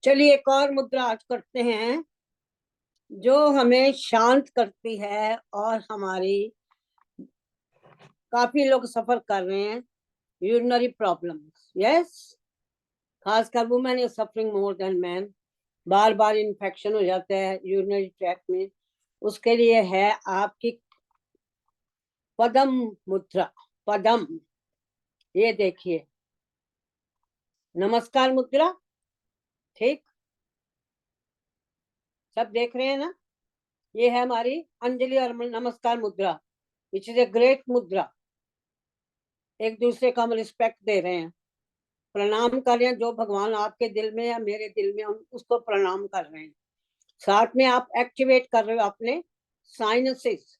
चलिए एक और मुद्रा आज करते हैं जो हमें शांत करती है, और हमारी काफी लोग सफर कर रहे हैं यूरिनरी प्रॉब्लम्स. यस, खासकर women is suffering more than man. Bar bar infection हो जाता है यूरिनरी ट्रैक्ट में. उसके लिए है आपकी पद्म मुद्रा. पद्म, ये देखिए, नमस्कार मुद्रा. ठीक, सब देख रहे हैं ना. ये है हमारी अंजलि और नमस्कार मुद्रा, विच इज ए ग्रेट मुद्रा. एक दूसरे को हम रिस्पेक्ट दे रहे हैं, प्रणाम कर रहे हैं. जो भगवान आपके दिल में या मेरे दिल में, हम उसको प्रणाम कर रहे हैं. साथ में आप एक्टिवेट कर रहे हो अपने sinuses.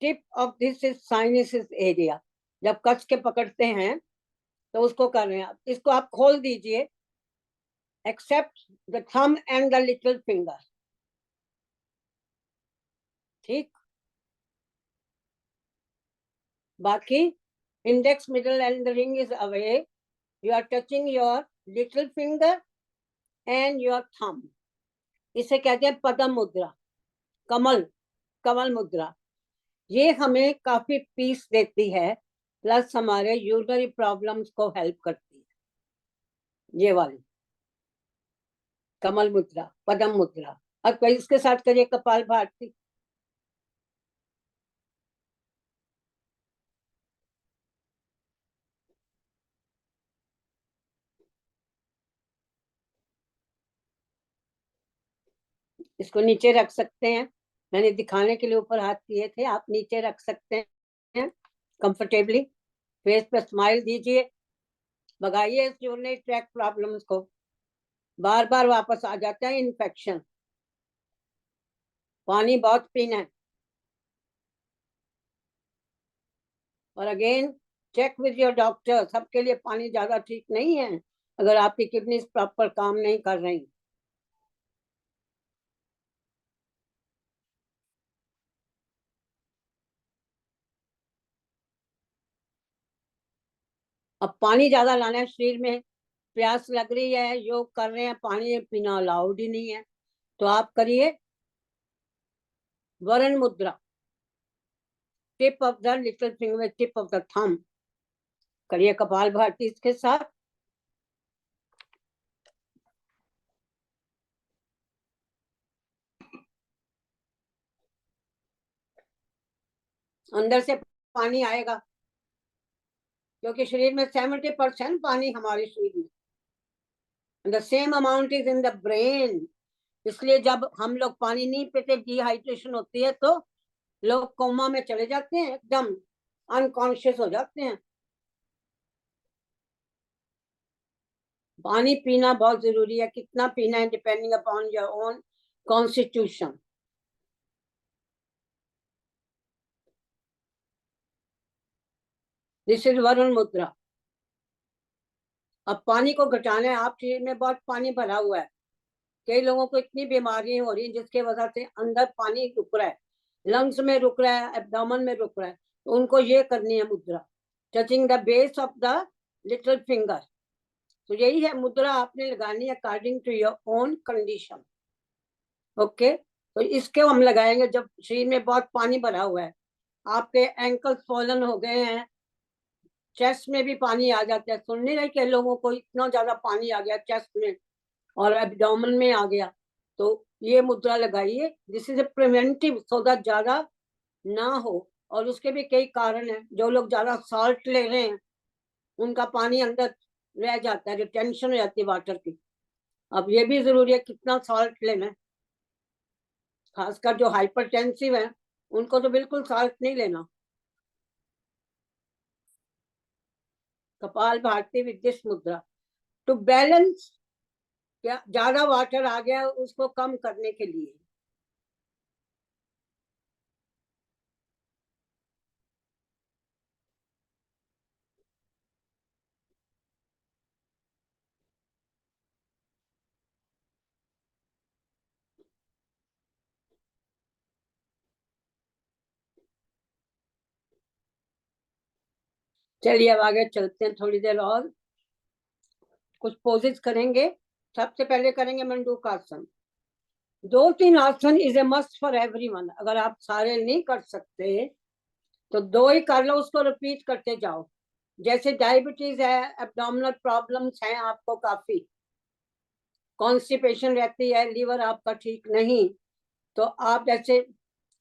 Tip of this is sinuses area. जब कस के पकड़ते हैं तो उसको कर रहे हैं. इसको आप खोल दीजिए, except the thumb and the little finger. ठीक। बाकी index, middle and the ring is away. You are touching your little finger and your thumb. इसे कहते हैं पद्म मुद्रा, कमल, कमल मुद्रा. ये हमें काफी पीस देती है, प्लस हमारे यूरिनरी प्रॉब्लम्स को हेल्प करती है. ये वाली कमल मुद्रा, पद्म मुद्रा. अब इसके साथ करिए कपाल भारती. इसको नीचे रख सकते हैं. मैंने दिखाने के लिए ऊपर हाथ किए थे, आप नीचे रख सकते हैं कंफर्टेबली. फेस पे स्माइल दीजिए. भगाइए इस यूरिनरी ट्रैक्ट प्रॉब्लम्स को. बार बार वापस आ जाता है इन्फेक्शन. पानी बहुत पीना है. और again check with your doctor. सबके लिए पानी ज्यादा ठीक नहीं है अगर आपकी किडनी प्रॉपर काम नहीं कर रही. अब पानी ज्यादा लाना है शरीर में. प्यास लग रही है, योग कर रहे हैं, पानी पीना अलाउड ही नहीं है, तो आप करिए वरण मुद्रा. Tip of the little finger, tip of the thumb. करिए कपाल भारती इसके साथ. अंदर से पानी आएगा, क्योंकि शरीर में 70% पानी हमारे शरीर में. The same amount is in the brain. इसलिए जब हम लोग पानी नहीं पीते, डिहाइड्रेशन होती है, तो लोग कोमा में चले जाते हैं, एकदम अनकॉन्शियस हो जाते हैं. पानी पीना बहुत जरूरी है. कितना पीना है depending upon your own constitution. This is Varun मुद्रा. अब पानी को घटाना है. आप शरीर में बहुत पानी भरा हुआ है. कई लोगों को इतनी बीमारियां हो रही हैं जिसके वजह से अंदर पानी रुक रहा है, लंग्स में रुक रहा है, एब्डोमेन में रुक रहा है. तो उनको ये करनी है मुद्रा, touching the base of the little finger. तो यही है मुद्रा, आपने लगानी है according to your own condition. Okay. तो इसके हम लगाएंगे जब शरीर में बहुत पानी भरा हुआ है. आपके एंकल फॉलन हो गए हैं, चेस्ट में भी पानी आ जाता है. सुन नहीं रहे कि लोगों को इतना ज्यादा पानी आ गया चेस्ट में और एब्डोमेन में आ गया, तो ये मुद्रा लगाइए. This is a preventive, so that ज्यादा ना हो. और उसके भी कई कारण हैं. जो लोग ज्यादा सॉल्ट ले रहे हैं उनका पानी अंदर रह जाता है, रिटेंशन हो जाती है वाटर की. अब ये भी जरूरी है कितना सॉल्ट लेना है. खासकर जो हाइपरटेंसिव है उनको तो बिल्कुल सॉल्ट नहीं लेना. कपाल भारती विद दिस मुद्रा टू बैलेंस. क्या ज्यादा वाटर आ गया उसको कम करने के लिए. चलिए अब आगे चलते हैं थोड़ी देर और. कुछ पोजेस करेंगे. सबसे पहले करेंगे मंडूक आसन. 2-3 आसन is a must for everyone. अगर आप सारे नहीं कर सकते तो 2 ही कर लो, उसको रिपीट करते जाओ. जैसे डायबिटीज है, एब्डोमिनल प्रॉब्लम्स हैं आपको, काफी कॉन्स्टिपेशन रहती है, लीवर आपका ठीक नहीं, तो आप जैसे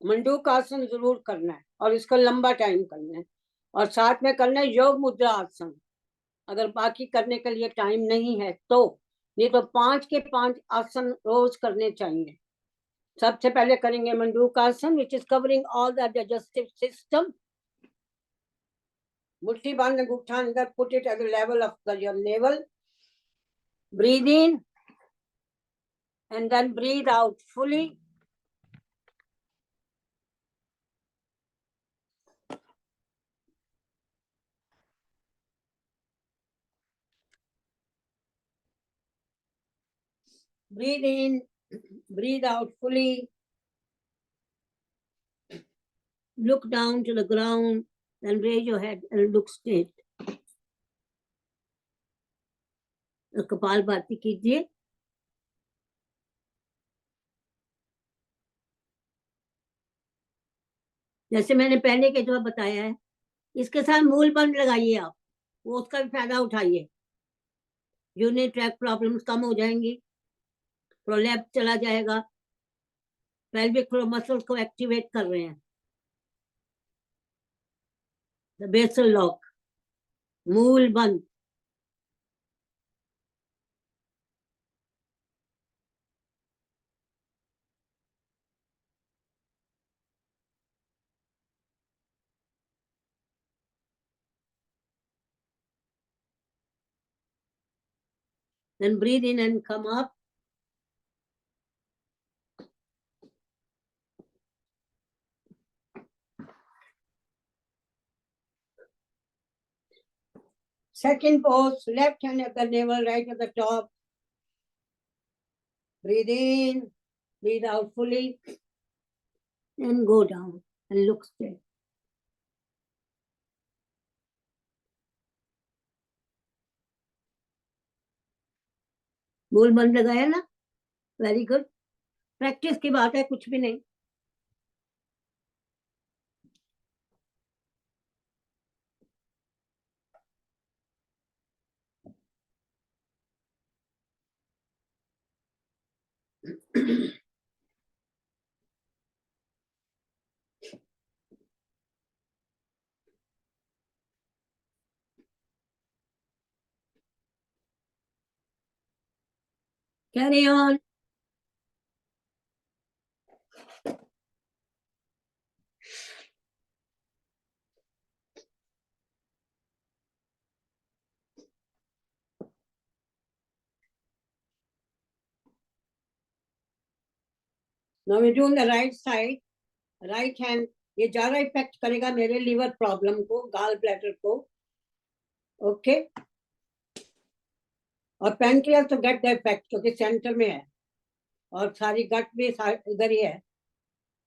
मंडूक आसन जरूर करना है और इसको लंबा टाइम करना है. और साथ में करना है योग मुद्रा आसन, अगर बाकी करने के लिए टाइम नहीं है तो. नहीं तो 5 के 5 आसन रोज करने चाहिए. सबसे पहले करेंगे मंडूक आसन, which is covering all the digestive system. मुट्ठी बांध अंगूठा अंदर, put it at the level of your naval. Breathe in and then breathe out fully. Breathe in, breathe out fully. look down to the ground, then raise your head and look straight. तो कपाल भाती कीजिए. जैसे मैंने पहले के जो बताया है, इसके साथ मूल बंद लगाइए आप, वो उसका भी फायदा उठाइए. यूरिनरी ट्रैक्ट प्रॉब्लम्स कम हो जाएंगी, प्रोलैप्स चला जाएगा, पेल्विक फ्लोर मसल्स को एक्टिवेट कर रहे हैं. द बेसल लॉक, मूल बंद. Then breathe in and come up. Second pose, left hand at the navel, right at the top. Breathe in, breathe out fully, and go down and look straight. मूल बंद लगाया ना, वेरी गुड. प्रैक्टिस की बात है, कुछ भी नहीं. Carry on. Now we're doing the right side, right hand. ये ज्यादा इफेक्ट करेगा मेरे लीवर प्रॉब्लम को, गाल ब्लैडर को. ओके. और पैनक्रियास तो गेट द इफेक्ट क्योंकि सेंटर में है, और सारी गट भी इधर ही है,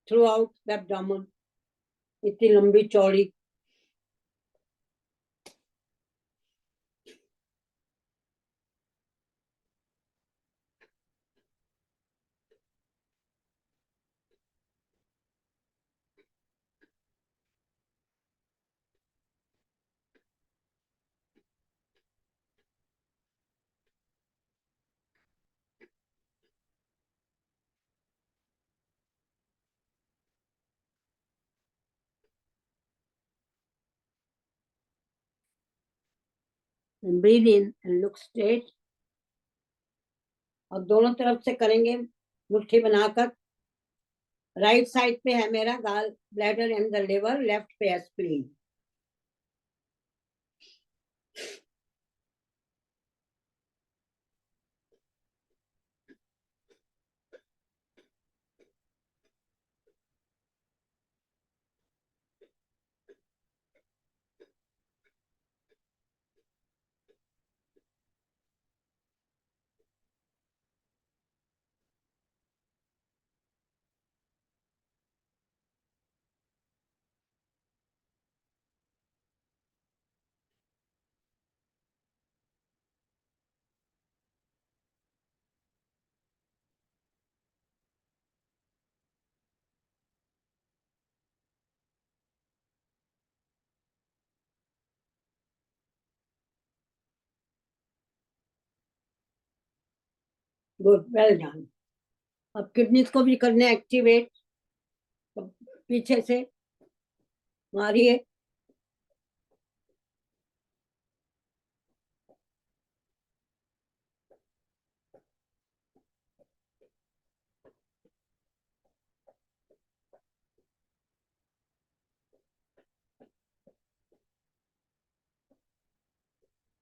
थ्रू आउट द एब्डोमेन. इतनी लंबी चौड़ी. And breathe in and look straight. और दोनों तरफ से करेंगे मुट्ठी बनाकर. राइट साइड पे है मेरा गाल bladder and the liver, left पे है स्प्लीन. Good, well done. अब किडनीज को भी करने एक्टिवेट. पीछे से मारिए.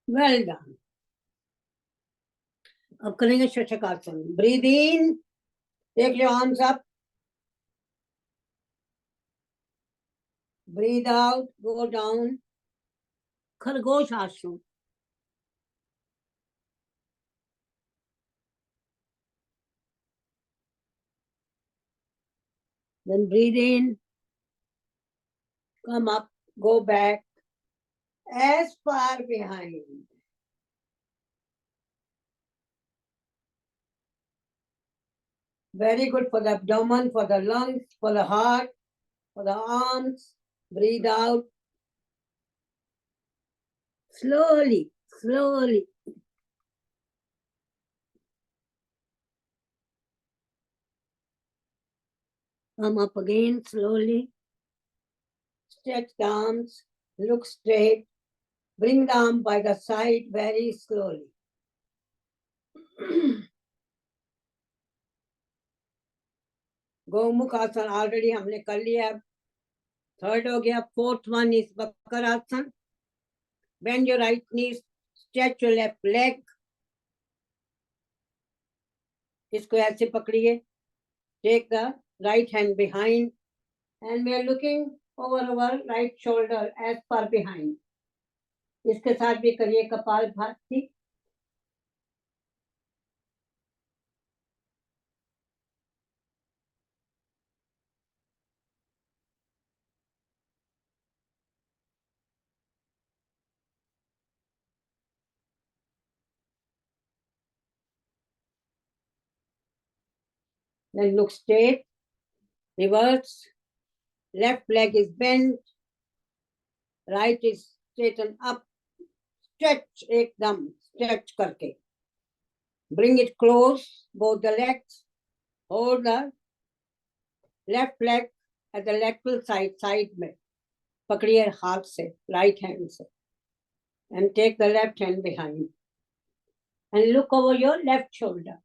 Well done. अब करेंगे Shashankasana. Breathe in, take your arms up. Breathe out, go down. खरगोश आसन. Then breathe in come up, go back, as far behind. Very good for the abdomen, for the lungs, for the heart, for the arms. Breathe out. Slowly, slowly. Come up again slowly. Stretch the arms, look straight. Bring the arm by the side very slowly. Gomukh आसन ऑलरेडी हमने कर लिया. थर्ड हो गया. Fourth one is Vakrasana. Bend your right knee, stretch your left leg. इसको ऐसे पकड़िए. Take the right hand behind and we are looking over our right shoulder as far behind. इसके साथ भी करिए kapalbhati. Then look straight, reverse, left leg is bent, right is straighten up, stretch एकदम stretch करके. Bring it close, both the legs, hold the left leg at the lateral side में. पकड़िए हाथ से, right hand से. And take the left hand behind. And look over your left shoulder.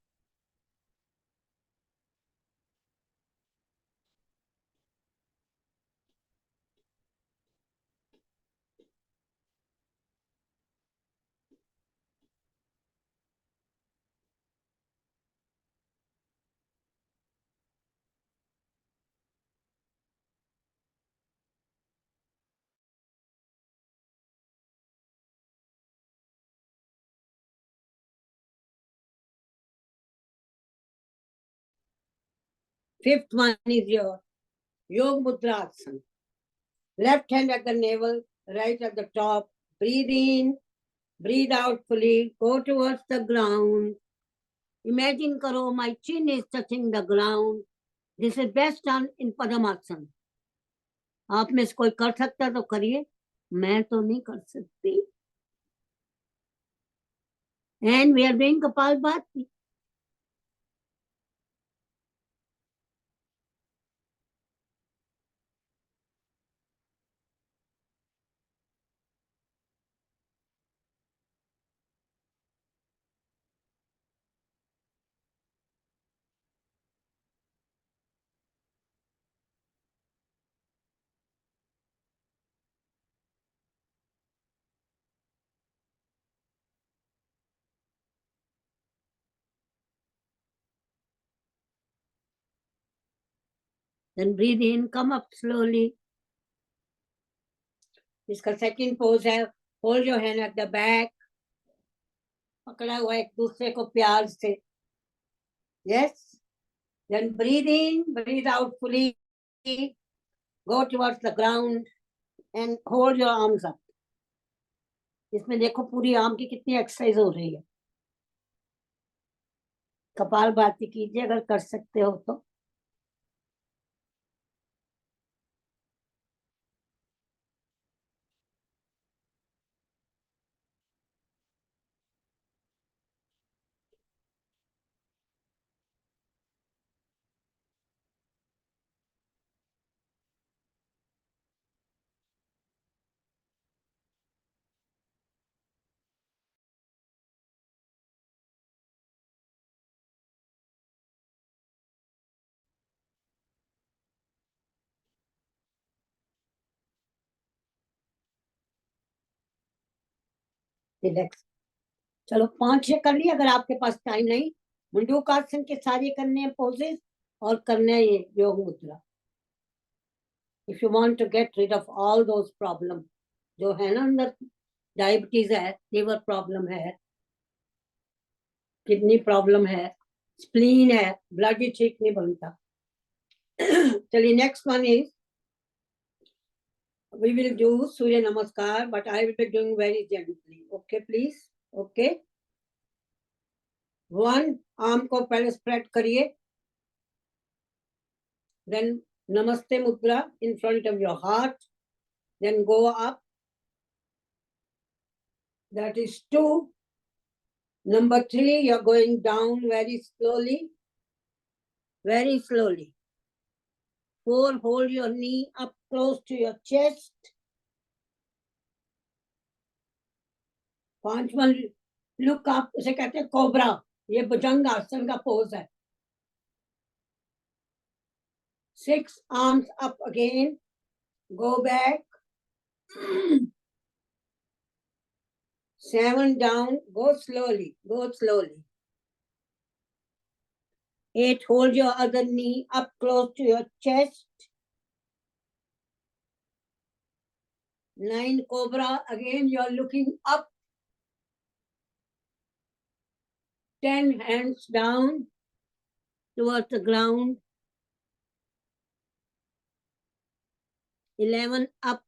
Fifth one is your Yoga Mudra Asana. Left hand at the navel, right at the top. Breathe in, breathe out fully. Go towards the ground. Imagine karo, my chin is touching the ground. This is best done in Padmasana. आप में से कोई कर सकता तो करिए. मैं तो नहीं कर सकती. And we are doing Kapalbhati. Then breathe in, come up slowly. इसका second pose है. Hold your hand at the back. पकड़ा हुआ एक दूसरे को प्यार से. Yes. Then breathe in, breathe out fully. Go towards the ground and hold your arms up. इसमें देखो पूरी आर्म की कितनी एक्सरसाइज हो रही है. कपालभाति कीजिए अगर कर सकते हो तो. रिलैक्स. चलो 5-6 कर लिए. अगर आपके पास टाइम नहीं, मुंडूकासन के सारे करने हैं पोजेस और करने हैं ये योग मुद्रा. If you want to get rid of all those problem जो है ना, अंदर डायबिटीज है, लिवर प्रॉब्लम है, किडनी प्रॉब्लम है, स्प्लीन है, ब्लड ही ठीक नहीं बनता. चलिए next one is We will do Surya Namaskar, but I will be doing very gently. Okay, please. Okay. One arm को पहले spread करिए. Then Namaste Mudra in front of your heart. Then go up. That is 2. Number 3, you're going down very slowly. Very slowly. 4, hold your knee up close to your chest. 5, look up, उसे कहते हैं कोबरा. ये भुजंग आसन का पोज है. 6, arms up again. Go back. 7, down. Go slowly. Go slowly. 8, hold your other knee up close to your chest. 9, cobra. Again, you're looking up. 10, hands down towards the ground. 11, up,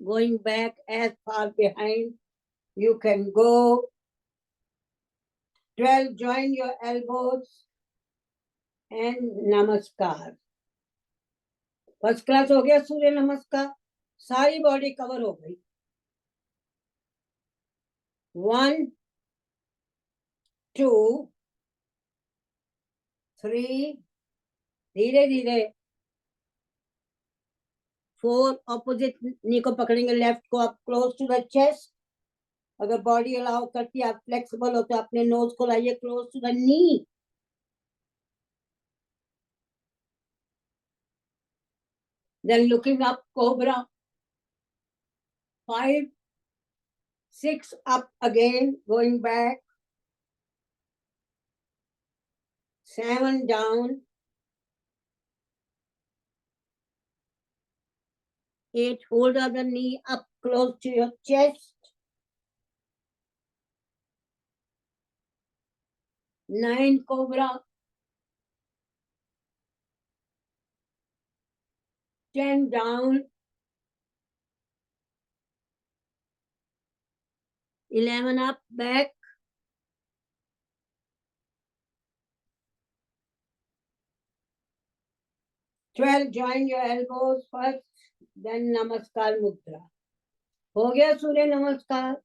going back as far behind you can go. 12, join your elbows and namaskar. First class हो गया सूर्य नमस्कार. सारी बॉडी कवर हो गई. 1, 2, 3, धीरे धीरे. 4, ऑपोजिट नी को पकड़ेंगे, लेफ्ट को आप क्लोज टू द चेस्ट. अगर बॉडी अलाउ करती है, आप फ्लेक्सिबल हो तो अपने नोज को लाइए close to the knee. Then looking up, cobra. 5, 6, up again, going back. 7, down. 8, hold the other knee up close to your chest. 9, cobra. 10, down. 11, up, back. 12, join your elbows first, then नमस्कार मुद्रा. हो गया सूर्य नमस्कार.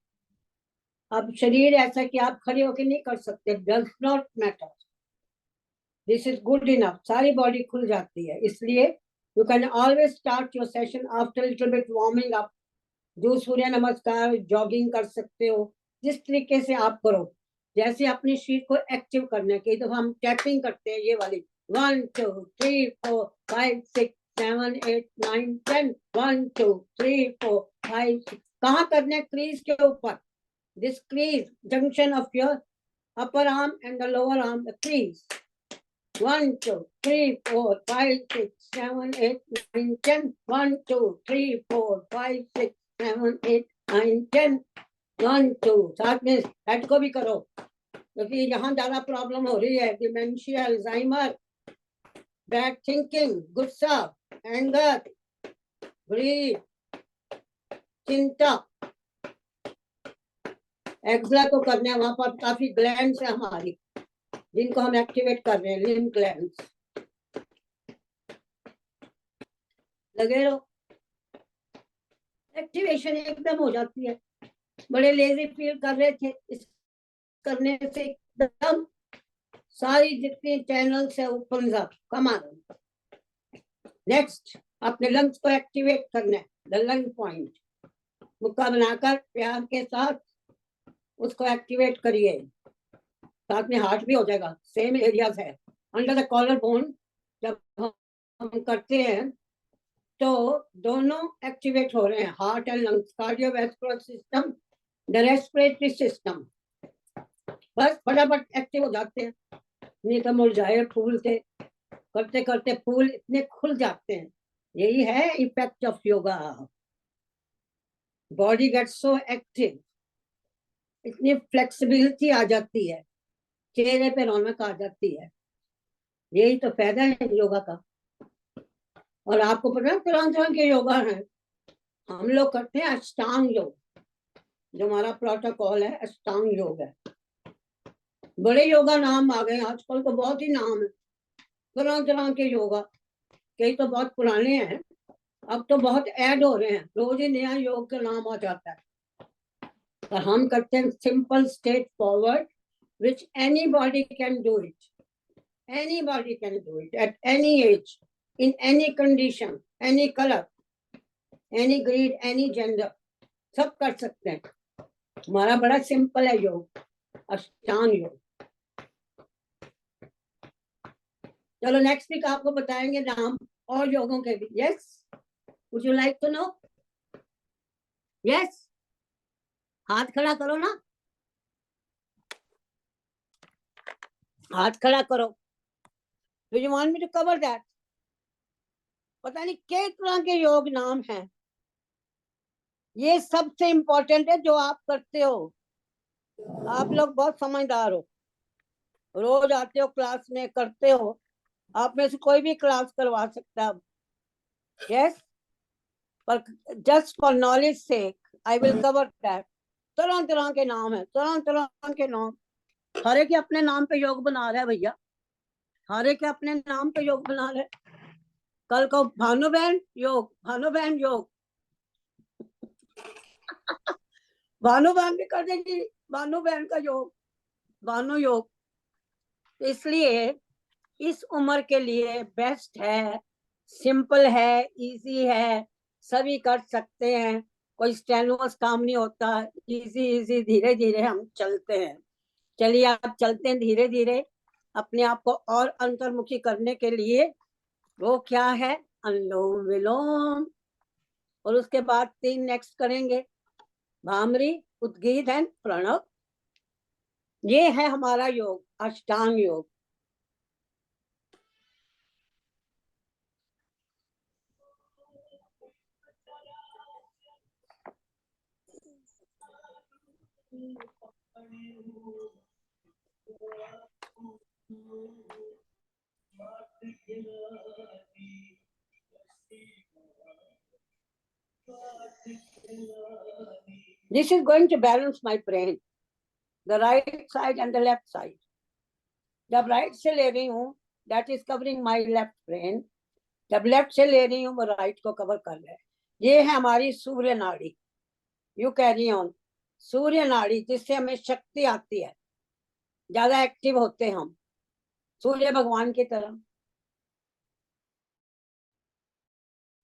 अब शरीर ऐसा कि आप खड़े होकर नहीं कर सकते. Does not matter. This is good enough. सारी बॉडी खुल जाती है. इसलिए you can always start your session after a little bit warming up. जो सूर्य नमस्कार जॉगिंग कर सकते हो, जिस तरीके से आप करो. जैसे अपनी शरीर को एक्टिव करने के तो हम टैपिंग करते हैं, ये वाली 1 2 3 4 5 6 7 8 9 10 1 2 3 4 5 6. कहाँ करने? क्रीज के ऊपर. This crease junction of your upper arm and the lower arm, the crease. 1 2 3 4 5 6 7 8 9 10 1 2 3 4 5 6 7 8 9 10 1 2. साथ में हेड को भी करो, क्योंकि यहाँ ज्यादा प्रॉब्लम हो रही है. डिमेंशिया, अल्जाइमर, बैड थिंकिंग, गुस्सा, एंगर, ग्रीड, चिंता. एक्सला को करना है. वहां पर काफी ग्लैंड्स है हमारी, जिनको हम एक्टिवेट कर रहे हैं. लिम्फ ग्लैंड्स लगे रहो. एक्टिवेशन एकदम हो जाती है. बड़े लेजी फील कर रहे थे, इस करने से एकदम सारी जितनी चैनल्स है ओपन अप. कमाल. नेक्स्ट, अपने लंग्स को एक्टिवेट करना है. द लंग पॉइंट मुक्का बनाकर प्यार के साथ उसको एक्टिवेट करिए. साथ में हार्ट भी हो जाएगा. सेम एरियाज है अंडर द कॉलर बोन. जब हम करते हैं तो दोनों एक्टिवेट हो रहे हैं, heart and lungs, cardiovascular system, the respiratory system. बस फटाफट एक्टिव हो जाते हैं. नहीं तो मुरझाए फूल थे, करते करते फूल इतने खुल जाते हैं. यही है effect of yoga. Body gets so active, इतनी फ्लेक्सिबिलिटी आ जाती है, चेहरे पे रौनक आ जाती है. यही तो फायदा है योगा का. और आपको पता है तरह तरह के योगा हैं. हम लोग करते हैं अष्टांग योग, जो हमारा प्रोटोकॉल है अष्टांग योग है। बड़े योगा नाम आ गए आजकल, तो बहुत ही नाम है, तरह तरह के योगा, कई तो बहुत पुराने हैं, अब तो बहुत ऐड हो रहे हैं, रोज ही नया योग का नाम आ जाता है। पर हम करते हैं simple straight forward, which anybody can do it. Anybody can do it at any age, in any condition, any color, any breed, any gender. सब कर सकते हैं। हमारा बड़ा सिंपल है योग, अष्टांग योग। चलो नेक्स्ट वीक आपको बताएंगे नाम और योगों के भी। Yes, would you like to know? Yes, हाथ खड़ा करो ना, हाथ खड़ा करो। Do you want me to cover that? पता नहीं कितने तरह के योग नाम हैं, ये सबसे इम्पोर्टेंट है जो आप करते हो। आप लोग बहुत समझदार हो, रोज आते हो क्लास में, करते हो, आप में से कोई भी क्लास करवा सकता है। यस, पर just for knowledge sake I will cover that. तरह तरह के नाम है, तरह तरह के नाम, हर एक अपने नाम पे योग बना रहा है भैया, हर एक अपने नाम पे योग बना रहे। कल को भानुबहन योग, भानुबहन योग, भानुबहन भी कर देगी, भानुबहन का योग, भानु योग। इसलिए इस उम्र के लिए बेस्ट है, सिंपल है, इजी है, सभी कर सकते हैं, कोई स्ट्रेनुअस काम नहीं होता, इजी इजी धीरे धीरे हम चलते हैं। चलिए आप चलते हैं धीरे धीरे अपने आप को और अंतर्मुखी करने के लिए। वो क्या है? अनुलोम विलोम, और उसके बाद 3 नेक्स्ट करेंगे, भामरी, उद्गीत एंड प्रणव। ये है हमारा योग, अष्टांग योग। This is going to balance my brain, the right side and the left side. जब राइट से ले रही हूँ, that is covering my left brain, जब लेफ्ट से ले रही हूँ वो राइट को कवर कर रहा है। ये है हमारी सूर्य नाड़ी। You carry on. सूर्य नाड़ी, जिससे हमें शक्ति आती है, ज्यादा एक्टिव होते हैं हम, सूर्य भगवान की तरह।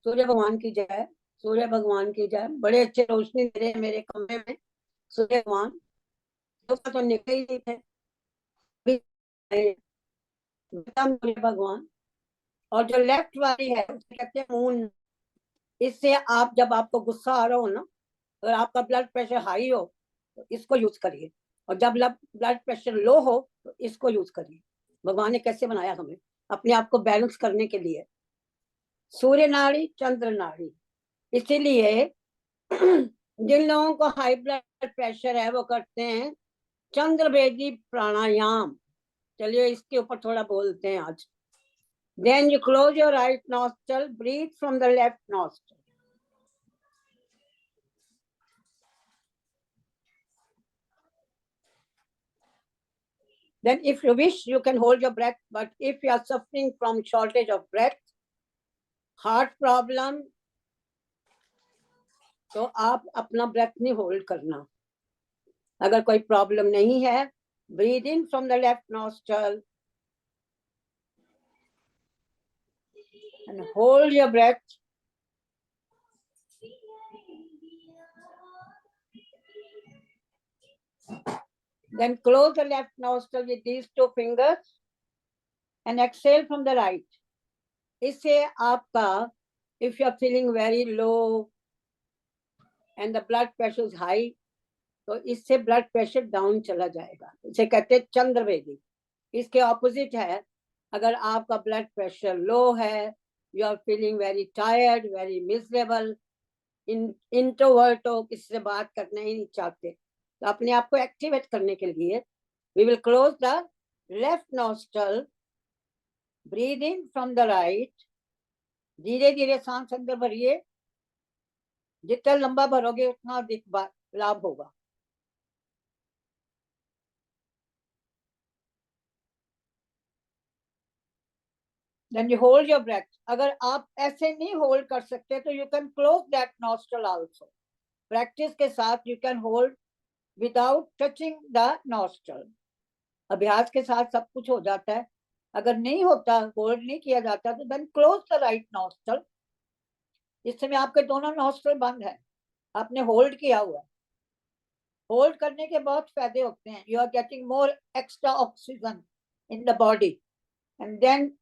सूर्य भगवान की जय, सूर्य भगवान की जय। बड़े अच्छे रोशनी दे रहे हैं मेरे कमरे में सूर्य भगवान, तो निकल ही नहीं थे सूर्य भगवान। और जो लेफ्ट वाली है उसे कहते हैं मून। इससे आप, जब आपको गुस्सा आ रहा हो ना, और आपका ब्लड प्रेशर हाई हो, तो इसको यूज करिए, और जब ब्लड प्रेशर लो हो तो इसको यूज करिए। भगवान ने कैसे बनाया हमें अपने आप को बैलेंस करने के लिए। सूर्य नाड़ी, चंद्र नाड़ी। इसीलिए जिन लोगों को हाई ब्लड प्रेशर है वो करते हैं चंद्रभेदी प्राणायाम। चलिए इसके ऊपर थोड़ा बोलते हैं आज। Then you close your right nostril, breathe from the left nostril. Then if you wish, you can hold your breath, but if you are suffering from shortage of breath, heart problem, तो आप अपना ब्रेथ नहीं होल्ड करना। अगर कोई प्रॉब्लम नहीं है, breathe in from the left nostril and hold your breath. Then close the left nostril with these 2 fingers and exhale from the right. इससे आपका, if you are feeling very low and the blood pressure is high, तो इससे ब्लड प्रेशर डाउन चला जाएगा। इसे कहते हैं चंद्रभेदी। इसके ऑपोजिट है, अगर आपका ब्लड प्रेशर लो है, you are feeling very tired, very miserable, introvert हो, किसी से बात करना ही नहीं चाहते, तो अपने आप को एक्टिवेट करने के लिए we will close the left nostril, breathe in from the right, धीरे धीरे सांस अंदर भरिए, जितना लंबा भरोगे उतना अधिक लाभ होगा। Then you hold your breath. अगर आप ऐसे नहीं होल्ड कर सकते तो you can close that nostril also. Practice के साथ you can hold without touching the nostril. अभ्यास के साथ सब कुछ हो जाता है। अगर नहीं होता, होल्ड नहीं किया जाता तो then close the right nostril. इस समय आपके दोनों नॉस्ट्रल बंद है, आपने होल्ड किया हुआ है। होल्ड करने के बहुत फायदे होते हैं। You are getting more extra oxygen in the body and then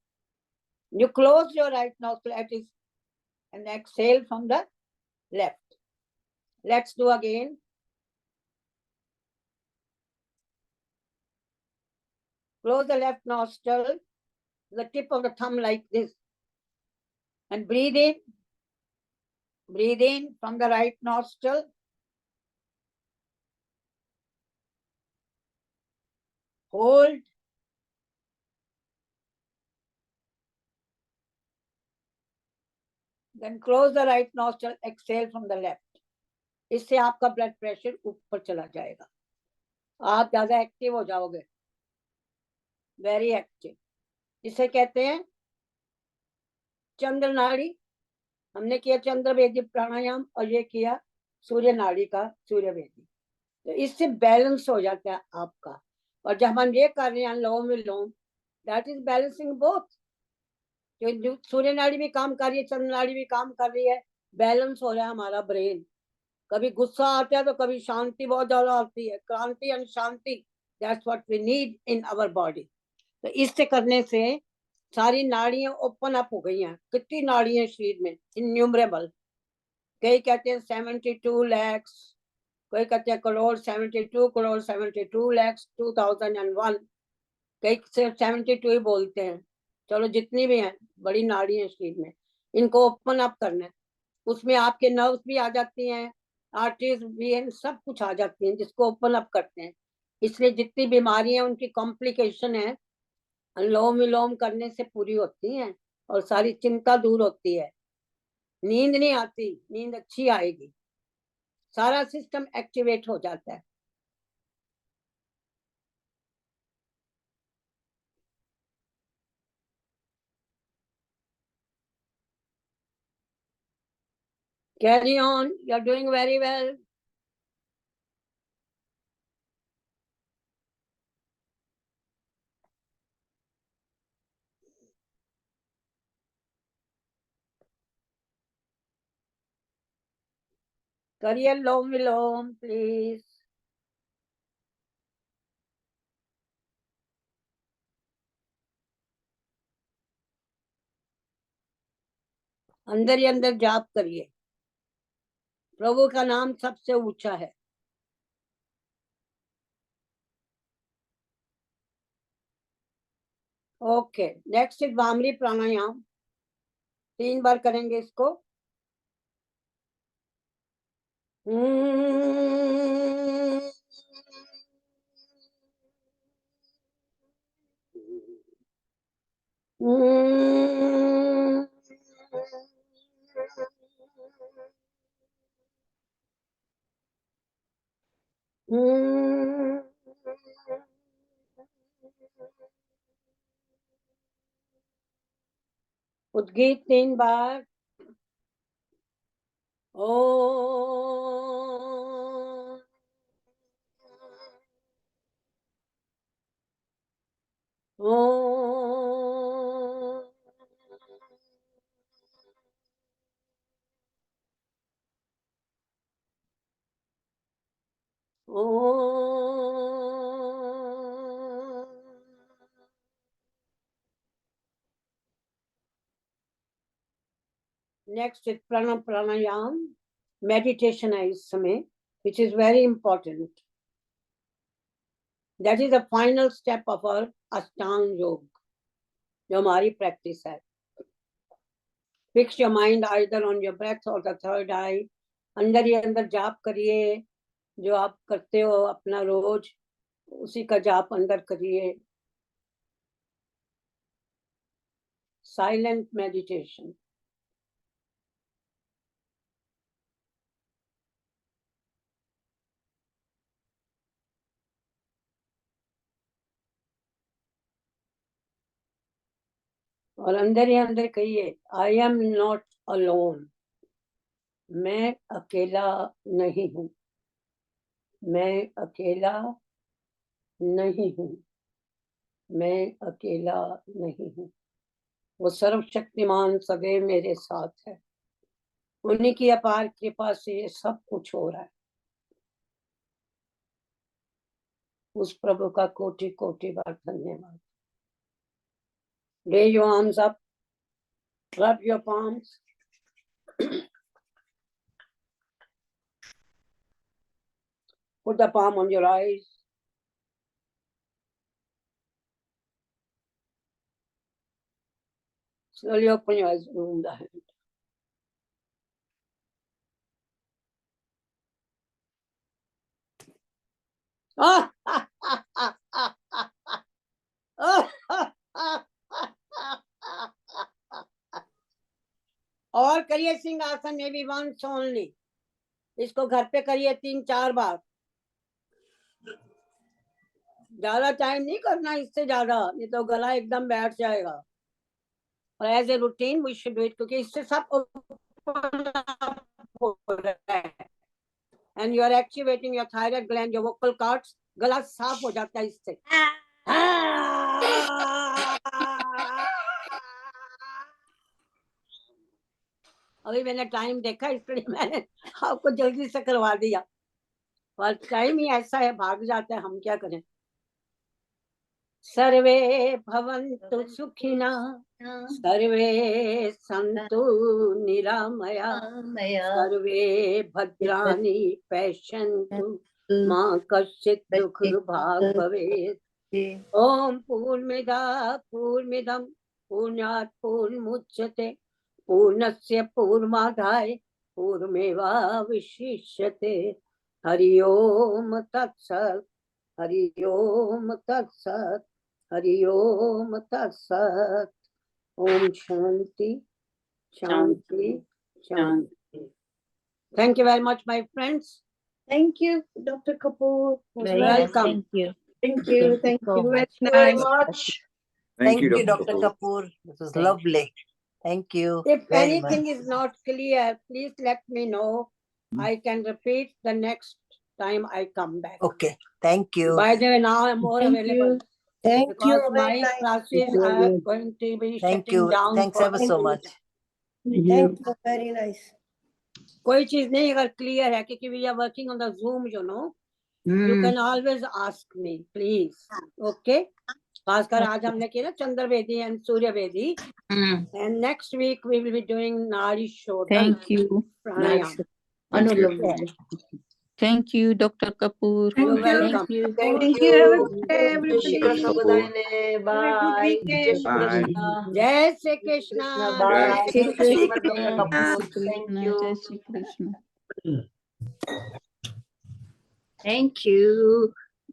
you close your right nostril and exhale from the left. Let's do again. Close the left nostril, the tip of the thumb like this, and breathe in. Breathe in from the right nostril. Hold. Then close the right nostril, exhale from the left. इससे आपका ब्लड प्रेशर ऊपर चला जाएगा, आप ज्यादा एक्टिव हो जाओगे, वेरी एक्टिव। इसे कहते हैं चंद्र नाड़ी। हमने किया चंद्र वेदी प्राणायाम और ये किया सूर्य नाड़ी का सूर्य वेदी। तो इससे बैलेंस हो जाता है आपका। और जब हम ये कर रहे हैं अनुलोम विलोम, दैट इज बैलेंसिंग बोथ। जो सूर्य नाड़ी भी काम कर रही है, चंद्र नाड़ी भी काम कर रही है, बैलेंस हो रहा है हमारा ब्रेन। कभी गुस्सा आता है तो कभी शांति बहुत ज्यादा आती है, क्रांति एंड शांति, that's what we need in our body. तो इससे करने से सारी नाड़ियां ओपन अप हो गई हैं। कितनी नाड़ियां शरीर में, इन्यूमरेबल। कई कहते हैं 72 लाख, कोई कहते हैं करोड़, 72 करोड़, 72 लाख 2001, कई सिर्फ 72 ही बोलते हैं। चलो जितनी भी हैं, बड़ी नाड़ी है शरीर में, इनको ओपन अप करना है। उसमें आपके नर्व्स भी आ जाती हैं, आर्टरीज भी हैं, सब कुछ आ जाती हैं जिसको ओपन अप करते हैं। इसलिए जितनी बीमारियां उनकी कॉम्प्लिकेशन है, अनुलोम विलोम करने से पूरी होती हैं और सारी चिंता दूर होती है। नींद नहीं आती, नींद अच्छी आएगी, सारा सिस्टम एक्टिवेट हो जाता है। Carry on, you're doing very well. करिए अनुलोम विलोम प्लीज। अंदर ही अंदर जाप करिए, प्रभु का नाम सबसे ऊंचा है। ओके, नेक्स्ट इज वामरी प्राणायाम। 3 बार करेंगे इसको। उद्गीत 3 बार। ओ नेक्स्ट इज प्राणायाम, मेडिटेशन है इस समय, which is very important. That is the final step of our Ashtang Yoga, जो हमारी प्रैक्टिस है। Fix your mind either on your breath or the third eye. अंदर ही अंदर जाप करिए, जो आप करते हो अपना रोज, उसी का जाप अंदर करिए। Silent meditation. और अंदर ही अंदर कहिए, आई एम नॉट अलोन, मैं अकेला नहीं हूँ, मैं अकेला नहीं हूँ, मैं अकेला नहीं हूँ। वो सर्वशक्तिमान सदैव मेरे साथ है, उन्हीं की अपार कृपा से ये सब कुछ हो रहा है। उस प्रभु का कोटि कोटि बार धन्यवाद। Raise your arms up, rub your palms. Put the palm on your eyes. Slowly open your eyes, move the hand. Ah! और करिए सिंहासन में भी वंस ओनली। इसको घर पे करिए 3-4 बार। ज्यादा टाइम नहीं करना, इससे ज्यादा, नहीं तो गला एकदम बैठ जाएगा। और as a routine we should do it, क्योंकि इससे सब open up हो रहा है। And you are activating your thyroid gland, your vocal cords, गला साफ हो जाता है इससे। अभी मैंने टाइम देखा, इसलिए मैंने आपको जल्दी से करवा दिया, पर टाइम ही ऐसा है, भाग जाता है, हम क्या करें। सर्वे भवन्तु सुखिना, सर्वे सन्तु निरामया, सर्वे भद्राणि पश्यन्तु मा कश्चित् दुःखभाग् भवेत्। ओम पूर्णमिदः पूर्णमिदं पूर्णात् पूर्णमुदच्यते पूर्णस्य पूर्णमादाय पूर्णमेवावशिष्यते। हरि ओम तत्सत्, हरि ओम तत्सत्, हरि ओम तत्सत्। ओम शांति शांति शांति। Thank you very much, my friends. Thank you, Dr. Kapoor. Very welcome. Thank you. Thank you. Thank so you much. very Thank you very much. Thank you, Dr. Dr. Kapoor. Kapoor. This was Thank lovely. Thank you. If very anything much. is not clear, please let me know. I can repeat the next time I come back. Okay. Thank you. By the way, now I'm more Thank available you. Thank because you. my Very nice. classes are going to be Thank shutting you. down. Thanks for ever so much. Thank you. Very nice. कोई चीज नहीं अगर क्लियर है, क्योंकि we are working on the Zoom, you know. You can always ask me, please. Okay. खासकर आज हमने किया ना चंद्रवेदी and सूर्यवेदी, and next week we will be doing Nadi Shodhan Thank you. pranayam. Anulom. Thank you, Dr. Kapoor. You're welcome. Thank you. Have a good day, everybody. Bye. Have a good weekend. Bye. जय Shri Krishna. Bye. Jai Shri Thank you, Krishna. Dr. Kapoor. Thank Krishna, you. Jai Shri Krishna. Thank you.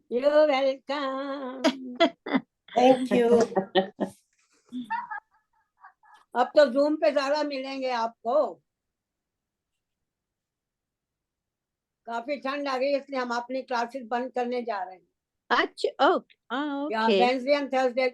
You're welcome. Thank you. अब तो Zoom पे ज्यादा मिलेंगे आपको। काफी ठंड आ गई, इसलिए हम अपनी क्लासेस बंद करने जा रहे हैं। अच्छा, या okay. Wednesday and Thursday